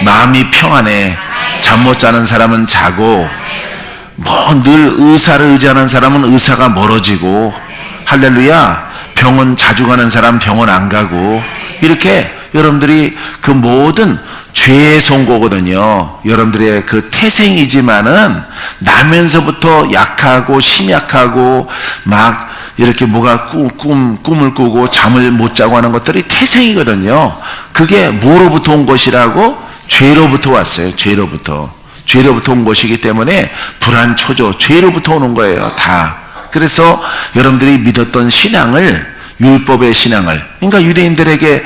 마음이 평안해. 잠 못 자는 사람은 자고 뭐 늘 의사를 의지하는 사람은 의사가 멀어지고 할렐루야. 병원 자주 가는 사람 병원 안 가고 이렇게 여러분들이 그 모든 죄의 선고거든요. 여러분들의 그 태생이지만은 나면서부터 약하고 심약하고 막 이렇게 뭐가 꿈을 꾸고 잠을 못 자고 하는 것들이 태생이거든요. 그게 뭐로부터 온 것이라고? 죄로부터 왔어요. 죄로부터 온 것이기 때문에 불안, 초조, 죄로부터 오는 거예요. 다. 그래서 여러분들이 믿었던 신앙을, 율법의 신앙을, 그러니까 유대인들에게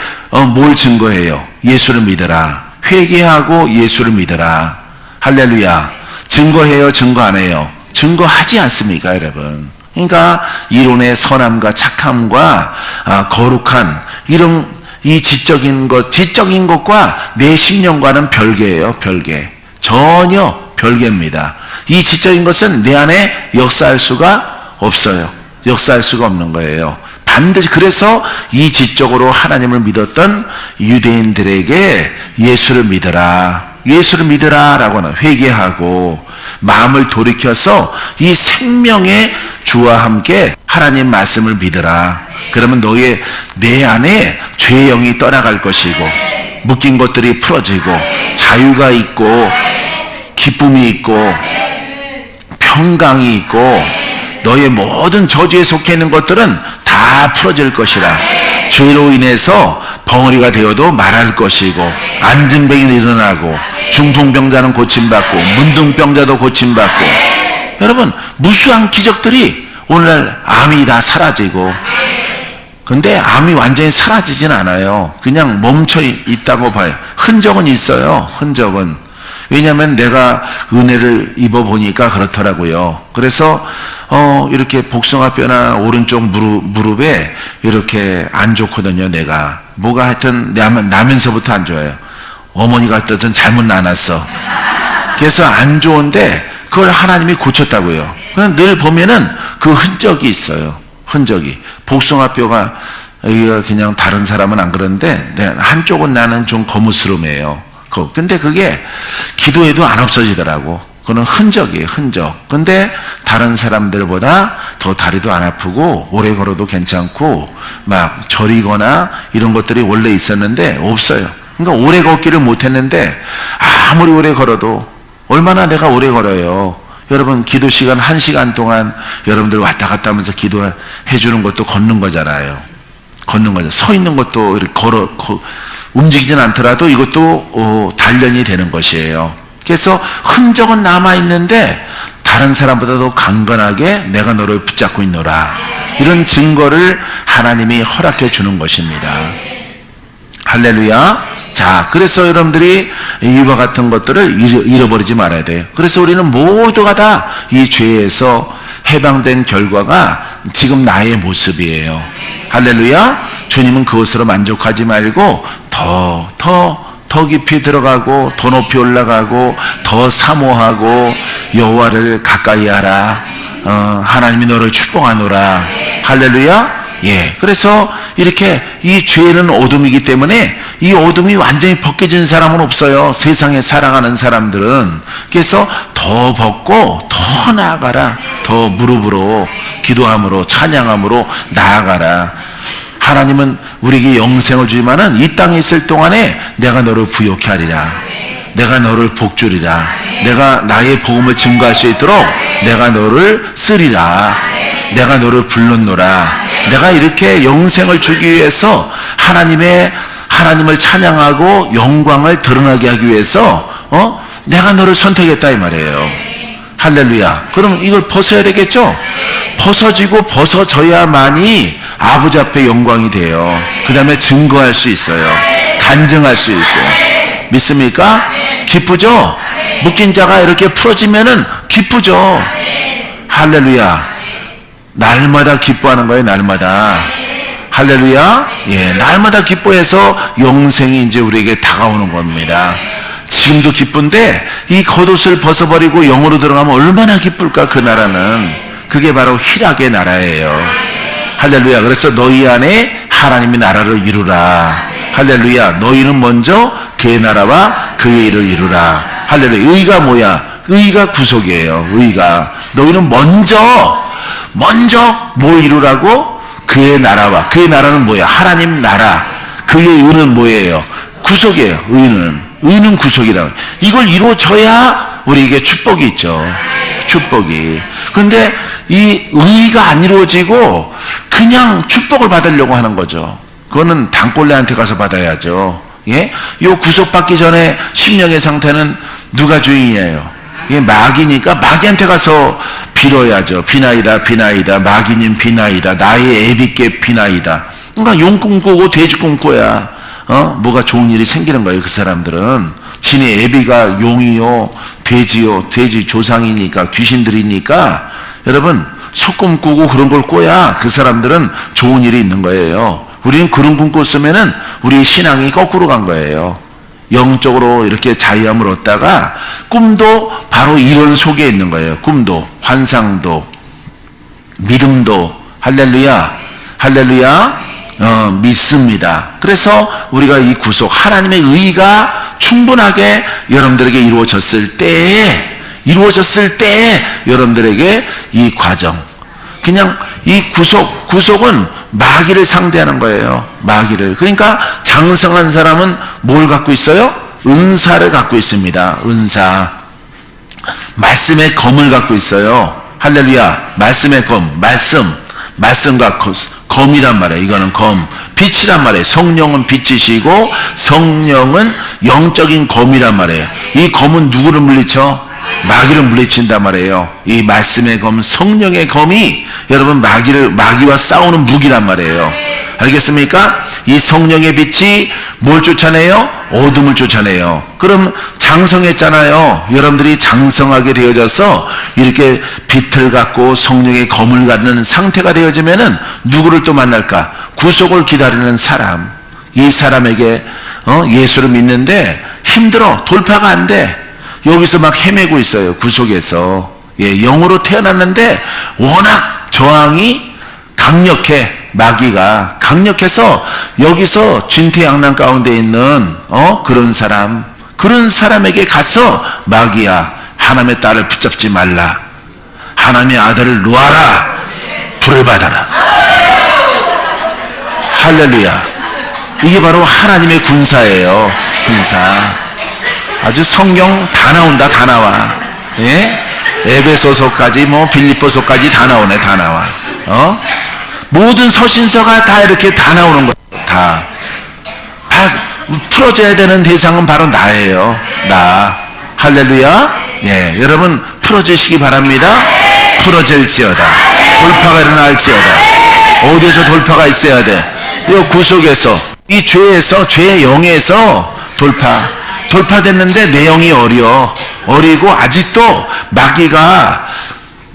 뭘 증거해요? 예수를 믿어라. 회개하고 예수를 믿어라. 할렐루야. 증거해요? 증거 안 해요? 증거하지 않습니까, 여러분? 그러니까 이론의 선함과 착함과 거룩한 이런 이 지적인 것과 내 신령과는 별개예요. 별개. 전혀 별개입니다. 이 지적인 것은 내 안에 역사할 수가 없어요. 역사할 수가 없는 거예요. 반드시. 그래서 이 지적으로 하나님을 믿었던 유대인들에게 예수를 믿어라 라고는 회개하고 마음을 돌이켜서 이 생명의 주와 함께 하나님 말씀을 믿어라. 그러면 내 안에 죄의 영이 떠나갈 것이고 묶인 것들이 풀어지고 자유가 있고 기쁨이 있고 평강이 있고 너의 모든 저주에 속해 있는 것들은 다 풀어질 것이라. 죄로 인해서 벙어리가 되어도 말할 것이고 안진뱅이는 일어나고 중풍병자는 고침받고 문둥병자도 고침받고. 여러분, 무수한 기적들이 오늘날 암이 다 사라지고. 근데 암이 완전히 사라지진 않아요. 그냥 멈춰 있다고 봐요. 흔적은 있어요. 흔적은. 왜냐하면 내가 은혜를 입어보니까 그렇더라고요. 그래서 이렇게 복숭아뼈나 오른쪽 무릎에 이렇게 안 좋거든요. 내가 뭐가 하여튼 나면서부터 안 좋아요. 어머니가 어쨌든 잘못 나눴어. 그래서 안 좋은데 그걸 하나님이 고쳤다고요. 그냥 늘 보면은 그 흔적이 있어요. 흔적이. 복숭아뼈가 그냥 다른 사람은 안 그런데 한쪽은 나는 좀 거무스름해요. 근데 그게 기도해도 안 없어지더라고. 그건 흔적이에요. 흔적. 근데 다른 사람들보다 더 다리도 안 아프고 오래 걸어도 괜찮고 막 저리거나 이런 것들이 원래 있었는데 없어요. 그러니까 오래 걷기를 못했는데 아무리 오래 걸어도 얼마나 내가 오래 걸어요. 여러분, 기도 시간 1시간 동안 여러분들 왔다 갔다 하면서 기도해 주는 것도 걷는 거잖아요. 걷는 거죠. 서 있는 것도 이렇게 움직이진 않더라도 이것도 단련이 되는 것이에요. 그래서 흔적은 남아있는데 다른 사람보다도 강건하게 내가 너를 붙잡고 있노라. 이런 증거를 하나님이 허락해 주는 것입니다. 할렐루야. 자, 그래서 여러분들이 이와 같은 것들을 잃어버리지 말아야 돼요. 그래서 우리는 모두가 다 이 죄에서 해방된 결과가 지금 나의 모습이에요. 할렐루야. 주님은 그것으로 만족하지 말고 더 깊이 들어가고 더 높이 올라가고 더 사모하고 여호와를 가까이 하라. 하나님이 너를 축복하노라. 할렐루야. 예. 그래서 이렇게 이 죄는 어둠이기 때문에 이 어둠이 완전히 벗겨진 사람은 없어요. 세상에 살아가는 사람들은. 그래서 더 벗고 더 나아가라. 더 무릎으로 기도함으로 찬양함으로 나아가라. 하나님은 우리에게 영생을 주지만은 이 땅에 있을 동안에 내가 너를 부욕케 하리라. 내가 너를 복주리라. 내가 나의 복음을 증거할 수 있도록 내가 너를 쓰리라. 내가 너를 불렀노라. 내가 이렇게 영생을 주기 위해서 하나님을 찬양하고 영광을 드러나게 하기 위해서 내가 너를 선택했다 이 말이에요. 할렐루야. 그럼 이걸 벗어야 되겠죠? 벗어져야만이 아버지 앞에 영광이 돼요. 그 다음에 증거할 수 있어요. 간증할 수 있고. 믿습니까? 기쁘죠? 묶인 자가 이렇게 풀어지면은 기쁘죠? 할렐루야. 날마다 기뻐하는 거예요. 날마다. 할렐루야. 예, 날마다 기뻐해서 영생이 이제 우리에게 다가오는 겁니다. 지금도 기쁜데 이 겉옷을 벗어버리고 영으로 들어가면 얼마나 기쁠까. 그 나라는. 그게 바로 희락의 나라예요. 할렐루야. 그래서 너희 안에 하나님의 나라를 이루라. 할렐루야. 너희는 먼저 그의 나라와 그의 일을 이루라. 할렐루야. 의가 뭐야? 의가 구속이에요. 의가. 너희는 먼저 뭘 이루라고? 그의 나라와. 그의 나라는 뭐야? 하나님 나라. 그의 의는 뭐예요? 구속이에요. 의는 구속이라고. 이걸 이루어져야 우리에게 축복이 있죠. 축복이. 그런데 이 의가 안 이루어지고 그냥 축복을 받으려고 하는 거죠. 그거는 단골레한테 가서 받아야죠. 예? 요 구속받기 전에 심령의 상태는 누가 주인이에요? 예, 마귀니까 마귀한테 가서 빌어야죠. 비나이다, 비나이다, 마귀님 비나이다, 나의 애비께 비나이다. 그러니까 용 꿈꾸고 돼지 꿈꿔야 뭐가 좋은 일이 생기는 거예요. 그 사람들은 진의 애비가 용이요, 돼지요, 돼지 조상이니까 귀신들이니까 여러분 소꿈 꾸고 그런 걸 꿔야 그 사람들은 좋은 일이 있는 거예요. 우리는 그런 꿈 꿨으면은 우리 신앙이 거꾸로 간 거예요. 영적으로 이렇게 자유함을 얻다가 꿈도 바로 이런 속에 있는 거예요. 꿈도, 환상도, 믿음도, 할렐루야, 할렐루야, 믿습니다. 그래서 우리가 이 구속, 하나님의 의가 충분하게 여러분들에게 이루어졌을 때에 여러분들에게 이 과정, 그냥 이 구속은 마귀를 상대하는 거예요. 마귀를. 그러니까 장성한 사람은 뭘 갖고 있어요? 은사를 갖고 있습니다. 은사. 말씀의 검을 갖고 있어요. 할렐루야. 말씀의 검. 말씀과 검이란 말이에요. 이거는 검. 빛이란 말이에요. 성령은 빛이시고 성령은 영적인 검이란 말이에요. 이 검은 누구를 물리쳐? 마귀를 물리친단 말이에요. 이 말씀의 검, 성령의 검이 여러분 마귀와 싸우는 무기란 말이에요. 알겠습니까? 이 성령의 빛이 뭘 쫓아내요? 어둠을 쫓아내요. 그럼 장성했잖아요. 여러분들이 장성하게 되어져서 이렇게 빛을 갖고 성령의 검을 갖는 상태가 되어지면은 누구를 또 만날까? 구속을 기다리는 사람. 이 사람에게 예수를 믿는데 힘들어. 돌파가 안 돼. 여기서 막 헤매고 있어요. 구속에서. 예, 영으로 태어났는데 워낙 저항이 강력해. 마귀가 강력해서 여기서 진퇴양난 가운데 있는 그런 사람에게 가서 마귀야, 하나님의 딸을 붙잡지 말라. 하나님의 아들을 놓아라. 불을 받아라. 할렐루야. 이게 바로 하나님의 군사예요. 군사. 아주 성경 다 나온다. 다 나와. 예? 에베소서까지 빌립보서까지 다 나오네. 다 나와. 모든 서신서가 다 이렇게 다 나오는 거예요. 다 풀어져야 되는 대상은 바로 나예요. 나. 할렐루야. 예, 여러분 풀어주시기 바랍니다. 풀어질지어다. 돌파가 일어날지어다. 어디에서 돌파가 있어야 돼? 이 구속에서, 이 죄에서, 죄의 영에서 돌파됐는데 내 영이 어리고 아직도 마귀가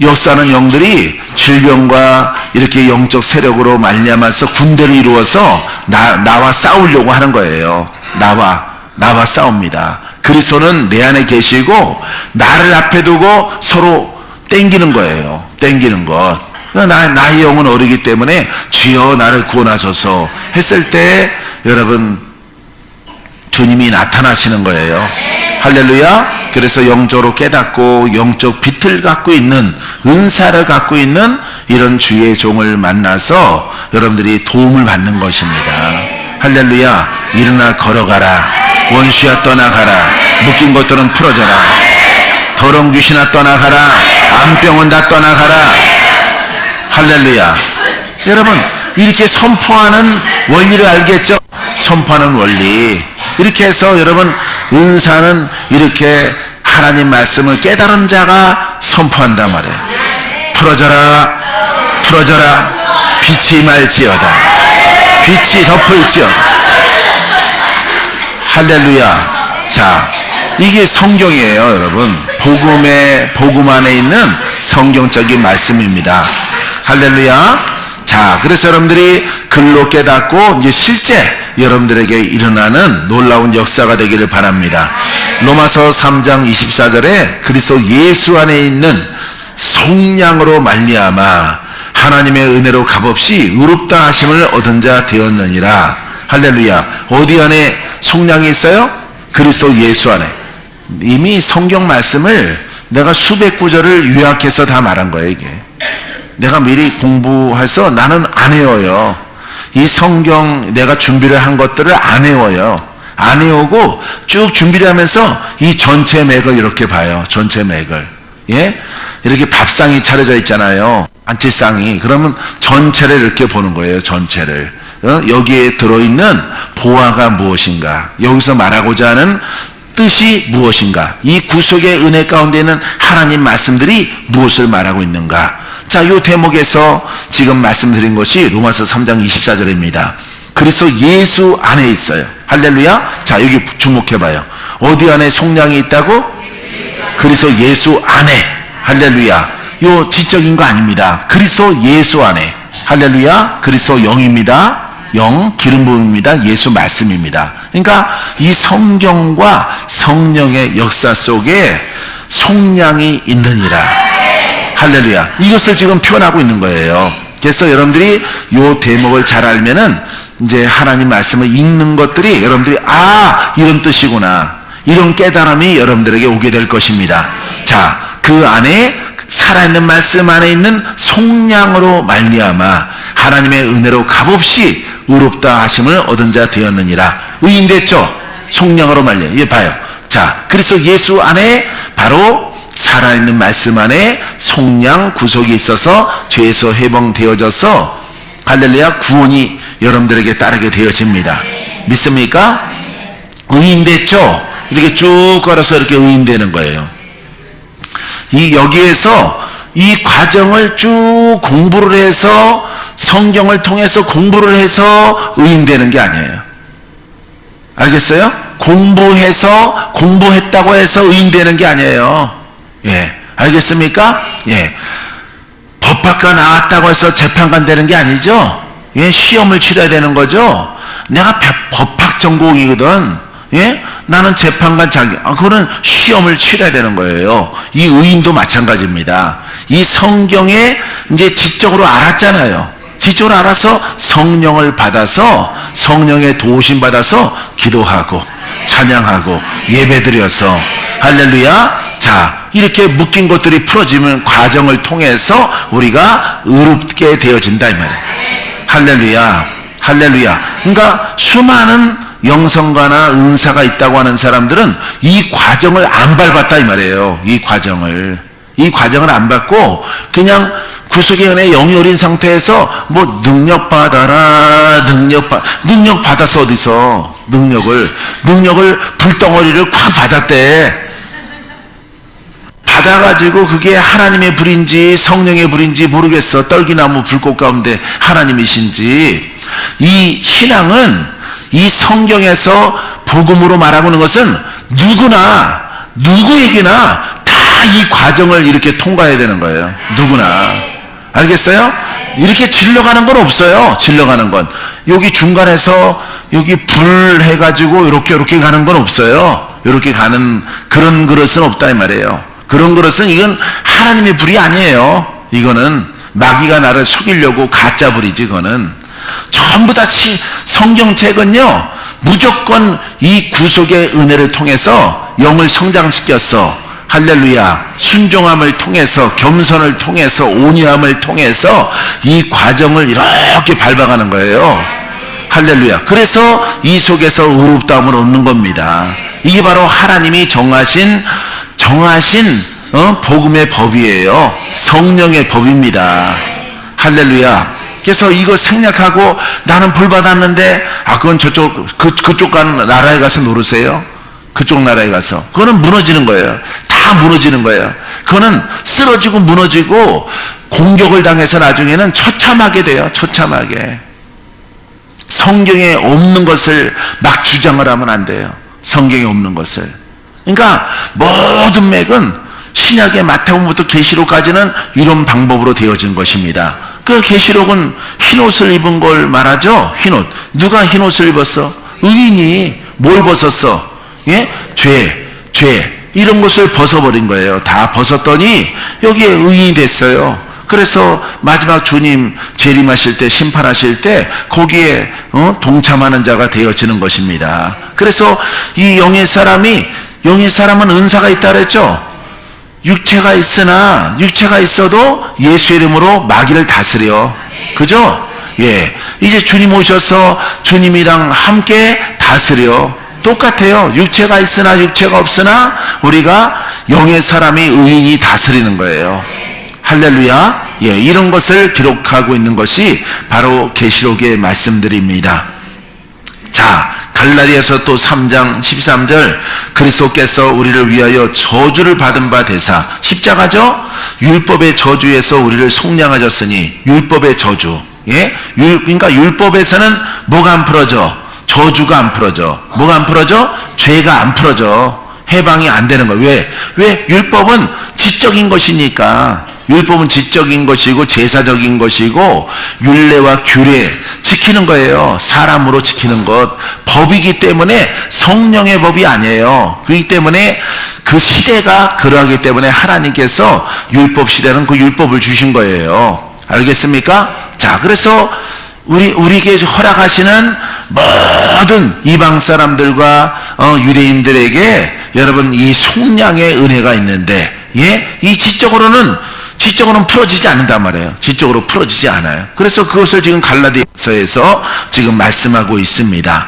역사하는 영들이 질병과 이렇게 영적 세력으로 말미암아서 군대를 이루어서 나와 싸우려고 하는 거예요. 나와 싸웁니다. 그리스도는 내 안에 계시고 나를 앞에 두고 서로 땡기는 거예요. 땡기는 것. 나의 영은 어리기 때문에 주여 나를 구원하소서 했을 때 여러분 주님이 나타나시는 거예요. 할렐루야. 그래서 영적으로 깨닫고 영적 빛을 갖고 있는, 은사를 갖고 있는 이런 주의 종을 만나서 여러분들이 도움을 받는 것입니다. 할렐루야. 일어나 걸어가라. 원수야 떠나가라. 묶인 것들은 풀어져라. 더러운 귀신아 떠나가라. 암병은 다 떠나가라. 할렐루야. 여러분 이렇게 선포하는 원리를 알겠죠? 선포하는 원리. 이렇게 해서 여러분 은사는 이렇게 하나님 말씀을 깨달은 자가 선포한단 말이에요. 풀어져라. 빛이 말지어다. 빛이 덮을지어다. 할렐루야. 자, 이게 성경이에요, 여러분. 복음 안에 있는 성경적인 말씀입니다. 할렐루야. 자, 그래서 여러분들이 글로 깨닫고 이제 실제 여러분들에게 일어나는 놀라운 역사가 되기를 바랍니다. 로마서 3장 24절에 그리스도 예수 안에 있는 성량으로 말미암아 하나님의 은혜로 값없이 의롭다 하심을 얻은 자 되었느니라. 할렐루야. 어디 안에 성량이 있어요? 그리스도 예수 안에. 이미 성경 말씀을 내가 수백 구절을 요약해서 다 말한 거예요. 이게 내가 미리 공부해서 나는 안 외워요. 이 성경 내가 준비를 한 것들을 안 외워요. 안 외우고 쭉 준비를 하면서 이 전체 맥을 이렇게 봐요. 전체 맥을. 예? 이렇게 밥상이 차려져 있잖아요. 안치상이. 그러면 전체를 이렇게 보는 거예요. 전체를. 여기에 들어있는 보화가 무엇인가, 여기서 말하고자 하는 뜻이 무엇인가, 이 구속의 은혜 가운데 있는 하나님 말씀들이 무엇을 말하고 있는가. 자, 이 대목에서 지금 말씀드린 것이 로마서 3장 24절입니다. 그리스도 예수 안에 있어요. 할렐루야. 자, 여기 주목해봐요. 어디 안에 속량이 있다고? 그리스도 예수 안에. 할렐루야. 요 지적인 거 아닙니다. 그리스도 예수 안에. 할렐루야. 그리스도 영입니다. 영, 기름 부음입니다. 예수 말씀입니다. 그러니까 이 성경과 성령의 역사 속에 속량이 있느니라. 할렐루야. 이것을 지금 표현하고 있는 거예요. 그래서 여러분들이 이 대목을 잘 알면은 이제 하나님 말씀을 읽는 것들이 여러분들이 이런 뜻이구나, 이런 깨달음이 여러분들에게 오게 될 것입니다. 자, 그 안에 살아있는 말씀 안에 있는 속량으로 말미암아 하나님의 은혜로 값없이 의롭다 하심을 얻은 자 되었느니라. 의인됐죠? 속량으로 말미암아. 예, 봐요. 자, 그래서 예수 안에 바로 살아있는 말씀 안에 속량 구속이 있어서 죄에서 해방되어져서 할렐루야, 구원이 여러분들에게 따르게 되어집니다. 믿습니까? 의인됐죠? 이렇게 쭉 걸어서 이렇게 의인되는 거예요. 여기에서 이 과정을 쭉 공부를 해서, 성경을 통해서 공부를 해서 의인되는 게 아니에요. 알겠어요? 공부했다고 해서 의인되는 게 아니에요. 예, 알겠습니까? 예, 법학과 나왔다고 해서 재판관 되는 게 아니죠. 예, 시험을 치러야 되는 거죠. 내가 법학 전공이거든. 예, 나는 재판관 자격. 그거는 시험을 치러야 되는 거예요. 이 의인도 마찬가지입니다. 이 성경에 이제 지적으로 알았잖아요. 지적으로 알아서 성령을 받아서, 성령의 도우심 받아서 기도하고 찬양하고 예배드려서, 할렐루야. 자, 이렇게 묶인 것들이 풀어지면 과정을 통해서 우리가 의롭게 되어진다 이 말이에요. 할렐루야. 할렐루야. 그러니까 수많은 영성가나 은사가 있다고 하는 사람들은 이 과정을 안 밟았다 이 말이에요. 이 과정을 안 밟고 그냥 구속의 은혜 영이 어린 상태에서 뭐 능력 받아라, 능력 받았어. 어디서 능력을 불덩어리를 콱 받았대. 받아가지고 그게 하나님의 불인지 성령의 불인지 모르겠어. 떨기나무 불꽃 가운데 하나님이신지. 이 신앙은 이 성경에서 복음으로 말하고 있는 것은 누구에게나 다 이 과정을 이렇게 통과해야 되는 거예요. 누구나. 알겠어요? 이렇게 질러가는 건 없어요. 질러가는 건. 여기 중간에서 여기 불 해가지고 이렇게 가는 건 없어요. 이렇게 가는 그런 그릇은 없다 이 말이에요. 그런 그릇은 이건 하나님의 불이 아니에요. 이거는 마귀가 나를 속이려고 가짜 불이지. 이거는 전부 다 성경책은요, 무조건 이 구속의 은혜를 통해서 영을 성장시켰어. 할렐루야. 순종함을 통해서, 겸손을 통해서, 온유함을 통해서 이 과정을 이렇게 밟아가는 거예요. 할렐루야. 그래서 이 속에서 의롭다움을 얻는 겁니다. 이게 바로 하나님이 정하신 복음의 법이에요. 성령의 법입니다. 할렐루야. 그래서 이거 생략하고 나는 불 받았는데 그건 그쪽 나라에 가서 노르세요. 그쪽 나라에 가서. 그거는 무너지는 거예요. 다 무너지는 거예요. 그거는 쓰러지고 무너지고 공격을 당해서 나중에는 처참하게 돼요. 처참하게. 성경에 없는 것을 막 주장을 하면 안 돼요. 성경에 없는 것을. 그러니까 모든 맥은 신약의 마태복음부터 계시록까지는 이런 방법으로 되어진 것입니다. 그 계시록은 흰옷을 입은 걸 말하죠. 흰옷. 누가 흰옷을 입었어? 의인이 뭘 벗었어? 예? 죄. 이런 것을 벗어버린 거예요. 다 벗었더니 여기에 의인이 됐어요. 그래서 마지막 주님 재림하실 때, 심판하실 때 거기에 동참하는 자가 되어지는 것입니다. 그래서 이 영의 사람은 은사가 있다 그랬죠. 육체가 있어도 예수 이름으로 마귀를 다스려. 그죠? 예. 이제 주님 오셔서 주님이랑 함께 다스려. 똑같아요. 육체가 있으나 육체가 없으나 우리가 영의 사람이 의인이 다스리는 거예요. 할렐루야. 예, 이런 것을 기록하고 있는 것이 바로 계시록의 말씀들입니다. 자, 갈라디아서 또 3장 13절, 그리스도께서 우리를 위하여 저주를 받은 바 되사, 십자가죠? 율법의 저주에서 우리를 속량하셨으니, 율법의 저주. 예? 그러니까 율법에서는 뭐가 안 풀어져? 저주가 안 풀어져. 뭐가 안 풀어져? 죄가 안 풀어져. 해방이 안 되는 거예요. 왜? 율법은 지적인 것이니까. 율법은 지적인 것이고 제사적인 것이고 율례와 규례 지키는 거예요. 사람으로 지키는 것. 법이기 때문에 성령의 법이 아니에요. 그렇기 때문에 그 시대가 그러하기 때문에 하나님께서 율법 시대는 그 율법을 주신 거예요. 알겠습니까? 자, 그래서 우리에게 허락하시는 모든 이방 사람들과 유대인들에게 여러분 이 속량의 은혜가 있는데, 예, 이 지적으로는 풀어지지 않는단 말이에요. 지적으로 풀어지지 않아요. 그래서 그것을 지금 갈라디아서에서 지금 말씀하고 있습니다.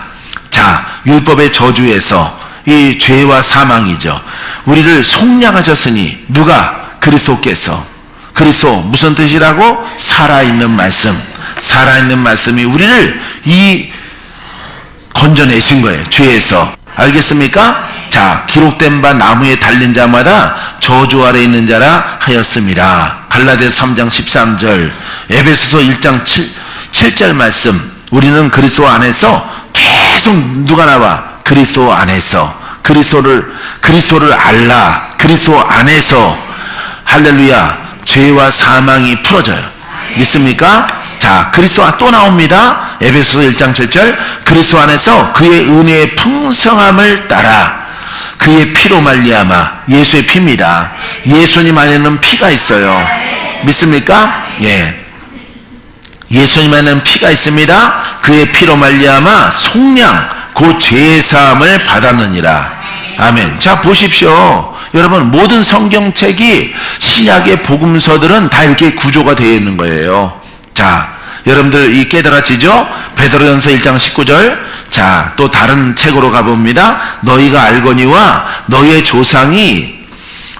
자, 율법의 저주에서 이 죄와 사망이죠. 우리를 속량하셨으니 누가? 그리스도께서. 그리스도 무슨 뜻이라고? 살아있는 말씀. 살아있는 말씀이 우리를 건져내신 거예요. 죄에서. 알겠습니까? 자, 기록된 바 나무에 달린 자마다 저주 아래 있는 자라 하였습니다. 갈라디아서 3장 13절, 에베소서 1장 7절 말씀. 우리는 그리스도 안에서 계속 누가 나와? 그리스도 안에서. 그리스도를 알라. 그리스도 안에서. 할렐루야. 죄와 사망이 풀어져요. 믿습니까? 자, 그리스도 또 나옵니다. 에베소서 1장 7절, 그리스도 안에서 그의 은혜의 풍성함을 따라 그의 피로 말미암아, 예수의 피입니다. 예수님 안에는 피가 있어요. 믿습니까? 예. 예수님 안에는 피가 있습니다. 그의 피로 말미암아 속량, 그 죄의 사함을 받았느니라. 아멘. 자, 보십시오. 여러분, 모든 성경책이 신약의 복음서들은 다 이렇게 구조가 되어 있는 거예요. 자, 여러분들 이 깨달아지죠? 베드로전서 1장 19절. 자, 또 다른 책으로 가봅니다. 너희가 알거니와 너희의 조상이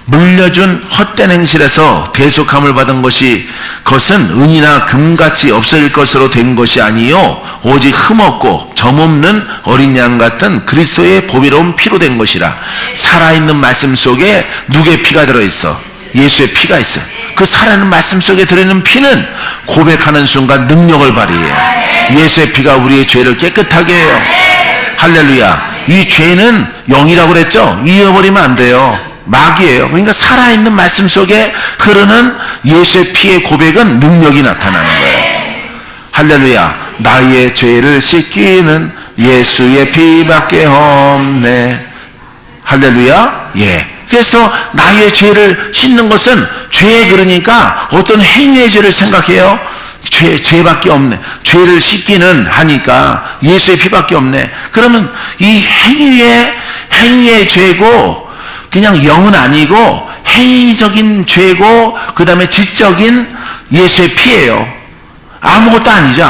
물려준 헛된 행실에서 대속함을 받은 것은 은이나 금같이 없어질 것으로 된 것이 아니요 오직 흠없고 점없는 어린 양 같은 그리스도의 보배로운 피로 된 것이라. 살아있는 말씀 속에 누구의 피가 들어있어? 예수의 피가 있어요. 그 살아있는 말씀 속에 들어있는 피는 고백하는 순간 능력을 발휘해요. 예수의 피가 우리의 죄를 깨끗하게 해요. 할렐루야. 이 죄는 영이라고 그랬죠? 잃어버리면 안 돼요. 마귀예요. 그러니까 살아있는 말씀 속에 흐르는 예수의 피의 고백은 능력이 나타나는 거예요. 할렐루야. 나의 죄를 씻기는 예수의 피밖에 없네. 할렐루야. 예. 그래서 나의 죄를 씻는 것은 죄, 그러니까 어떤 행위의 죄를 생각해요. 죄밖에 없네. 죄를 씻기는 하니까 예수의 피밖에 없네. 그러면 이 행위의 죄고 그냥 영은 아니고 행위적인 죄고 그 다음에 지적인 예수의 피예요. 아무것도 아니죠.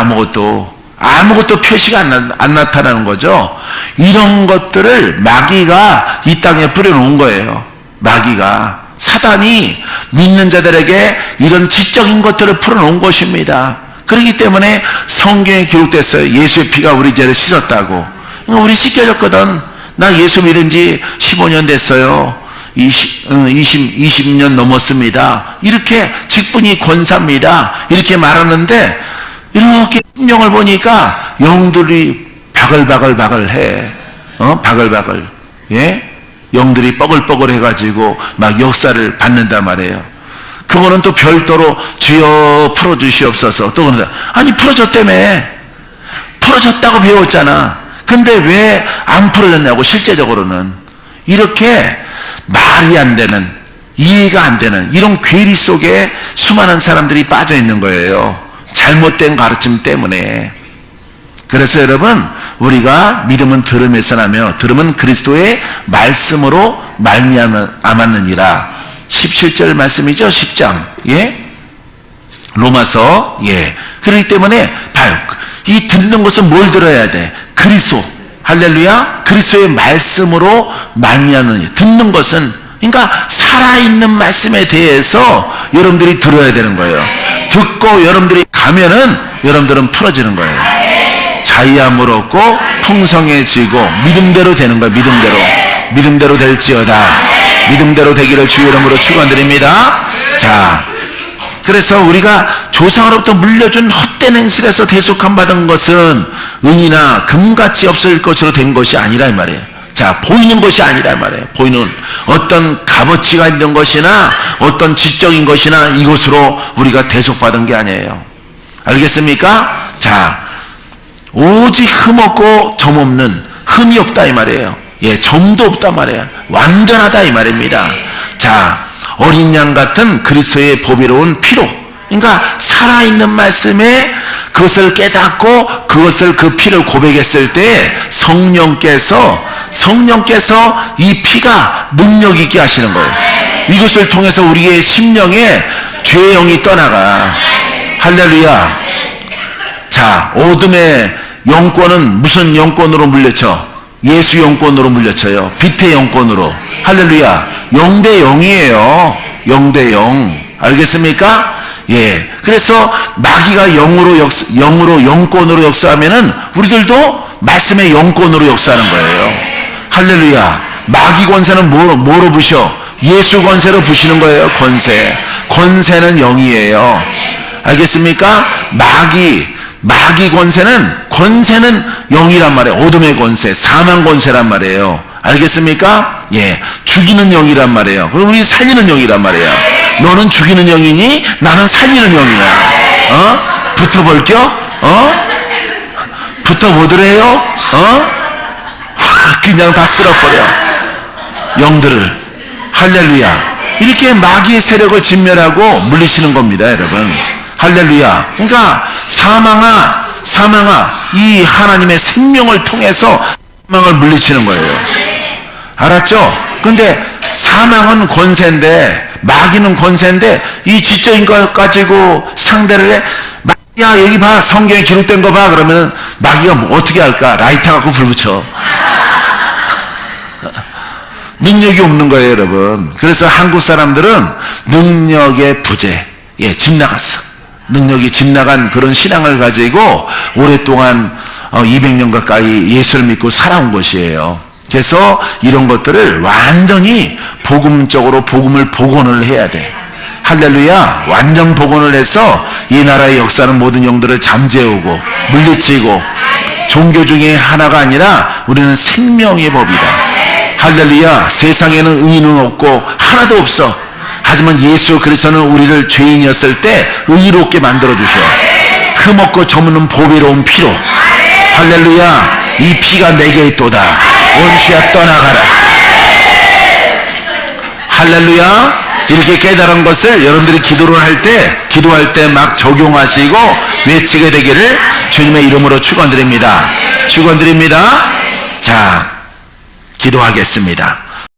아무것도 표시가 안 나타나는 거죠. 이런 것들을 마귀가 이 땅에 뿌려놓은 거예요. 마귀가, 사단이 믿는 자들에게 이런 지적인 것들을 풀어놓은 것입니다. 그렇기 때문에 성경에 기록됐어요. 예수의 피가 우리 죄를 씻었다고. 우리 씻겨졌거든. 나 예수 믿은 지 15년 됐어요. 20년 넘었습니다. 이렇게 직분이 권사입니다. 이렇게 말하는데 이렇게 성경을 보니까 영들이 바글바글 해. 바글바글. 예? 영들이 뻐글뻐글 해가지고 막 역사를 받는단 말이에요. 그거는 또 별도로 주여 풀어주시옵소서. 또 그런다. 아니, 풀어줬다며. 풀어줬다고 배웠잖아. 근데 왜 안 풀어졌냐고, 실제적으로는. 이렇게 말이 안 되는, 이해가 안 되는 이런 괴리 속에 수많은 사람들이 빠져 있는 거예요. 잘못된 가르침 때문에. 그래서 여러분, 우리가 믿음은 들음에서 나며 들음은 그리스도의 말씀으로 말미암았느니라. 17절 말씀이죠. 10장. 예? 로마서. 예. 그렇기 때문에 봐요. 이 듣는 것은 뭘 들어야 돼? 그리스도. 할렐루야. 그리스도의 말씀으로 말미암는, 듣는 것은, 그러니까 살아있는 말씀에 대해서 여러분들이 들어야 되는 거예요. 듣고 여러분들이 가면은 여러분들은 풀어지는 거예요. 자유함을 얻고 풍성해지고 믿음대로 되는 거예요. 믿음대로 될지어다. 믿음대로 되기를 주의 이름으로 축원드립니다. 자, 그래서 우리가 조상으로부터 물려준 헛된 행실에서 대속함 받은 것은 은이나 금같이 없을 것으로 된 것이 아니라 이 말이에요. 자, 보이는 것이 아니라 이 말이에요. 보이는 어떤 값어치가 있는 것이나 어떤 지적인 것이나 이것으로 우리가 대속받은 게 아니에요. 알겠습니까? 자, 오직 흠없고 점없는, 흠이 없다 이 말이에요. 예, 점도 없다 말이에요. 완전하다 이 말입니다. 자, 어린 양 같은 그리스도의 보배로운 피로, 그러니까 살아있는 말씀에 그것을 깨닫고 그것을 그 피를 고백했을 때 성령께서 이 피가 능력 있게 하시는 거예요. 이것을 통해서 우리의 심령에 죄의 영이 떠나가. 할렐루야. 자, 어둠의 영권은 무슨 영권으로 물렸죠? 예수 영권으로 물렸어요. 빛의 영권으로. 할렐루야. 0대 0이에요. 0대 0. 알겠습니까? 예. 그래서 마귀가 영으로 영권으로 역사하면은 우리들도 말씀의 영권으로 역사하는 거예요. 할렐루야. 마귀 권세는 뭐로 부셔? 예수 권세로 부시는 거예요. 권세는 영이에요. 알겠습니까? 마귀 권세는 영이란 말이에요. 어둠의 권세, 사망 권세란 말이에요. 알겠습니까? 예, 죽이는 영이란 말이에요. 그럼 우리 살리는 영이란 말이에요. 너는 죽이는 영이니 나는 살리는 영이야. 붙어볼게요? 붙어보더래요? 그냥 다 쓸어버려. 영들을. 할렐루야. 이렇게 마귀의 세력을 진멸하고 물리치는 겁니다, 여러분. 할렐루야. 그러니까 사망아, 이 하나님의 생명을 통해서 사망을 물리치는 거예요. 알았죠? 근데 사망은 권세인데, 마귀는 권세인데, 이 지적인 것 가지고 상대를 해. 야, 여기 봐. 성경에 기록된 거 봐. 그러면 마귀가 뭐 어떻게 할까? 라이터 갖고 불 붙여. 능력이 없는 거예요, 여러분. 그래서 한국 사람들은 능력의 부재. 예, 집 나갔어. 능력이 집 나간 그런 신앙을 가지고 오랫동안 200년 가까이 예수를 믿고 살아온 것이에요. 그래서 이런 것들을 완전히 복음적으로 복음을 복원을 해야 돼. 할렐루야. 완전 복원을 해서 이 나라의 역사는 모든 영들을 잠재우고 물리치고, 종교 중에 하나가 아니라 우리는 생명의 법이다. 할렐루야. 세상에는 의인은 없고 하나도 없어. 하지만 예수 그리스도는 우리를 죄인이었을 때 의롭게 만들어주셔. 흠없고 저무는 보배로운 피로. 할렐루야. 이 피가 내게 있도다. 원수야 떠나가라. 할렐루야. 이렇게 깨달은 것을 여러분들이 기도할 때 막 적용하시고 외치게 되기를 주님의 이름으로 축원드립니다. 자, 기도하겠습니다.